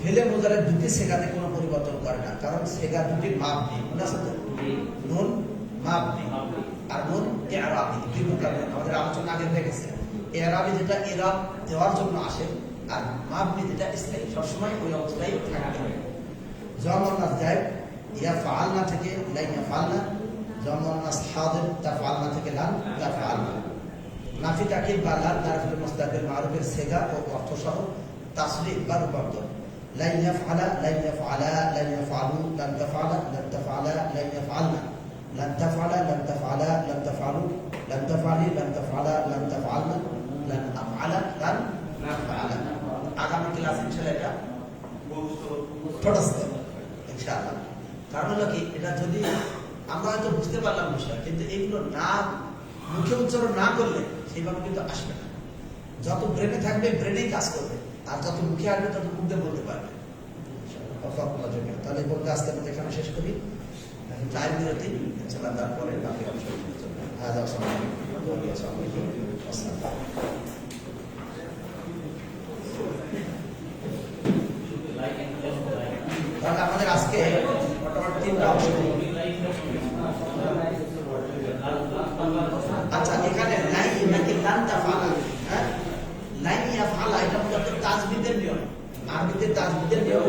ফেলে মুজারে 2টি সেগাতে কোনো পরিবর্তন করে না, কারণ সেগা 2টির মাপ নেই। মনে আছে তো? নুন মাপ নেই আর নুন ইরাবি, দুই প্রকার। আমাদের আলোচনা আগে হয়ে গেছে। ইরাবি যেটা ইরাব দেওয়ার জন্য আসে, আর মাপনি যেটা স্থায়ী, সবসময় ওই অবস্থায় থাকবে। জমনাস গায়েব ইয়াফআলনা থেকে লা ইয়াফআলনা, জমনাস হাদির তাফআলনা থেকে লান তাফআলনা। নাফি তাকিদ বা লান তারফিল মুস্তাকিল মারুফের সেগা ও অর্থ সহ তাসরিফ বা রূপান্তর। লা ইয়াফআলা, লা ইয়াফআলা, লা ইয়াফআলু, লান তাফআলা, লান তাফআলা, লা ইয়াফআলনা, লান তাফআলা, লান তাফআলা, লান তাফআলু, লান তাফআলি, লান তাফআলা, লান তাফআলনা, লান আফআলা, লান নাফআলা। আগামী ক্লাসে ইনশাআল্লাহ এটা ঠোঁটস্থ ইনশাআল্লাহ। কারণ হলো কি, এটা যদি আমরা হয়তো বুঝতে পারলাম বিষয়, কিন্তু এগুলো না মুখে উচ্চারণ না করলে সেইভাবে কিন্তু আসবে না। যত ব্রেনে থাকবে ব্রেনেই কাজ করবে, আর যত মুখে আসবে তত মুখ দিয়ে বলতে পারবে। তাহলে বলতে আসতে আমরা এখানে শেষ করি, চায়ের বিরতি ইনশাআল্লাহ, তারপরে বাকি অংশ তাহলে আমাদের আজকে মোটামুটি 3টা অংশ। আচ্ছা, এখানে লাই নাকি লান তাফআলা, হ্যাঁ লাই ইয়াফআলা, এটা মূলত তাজবিদের নিয়ম। আরবিতে তাজবিদের নিয়ম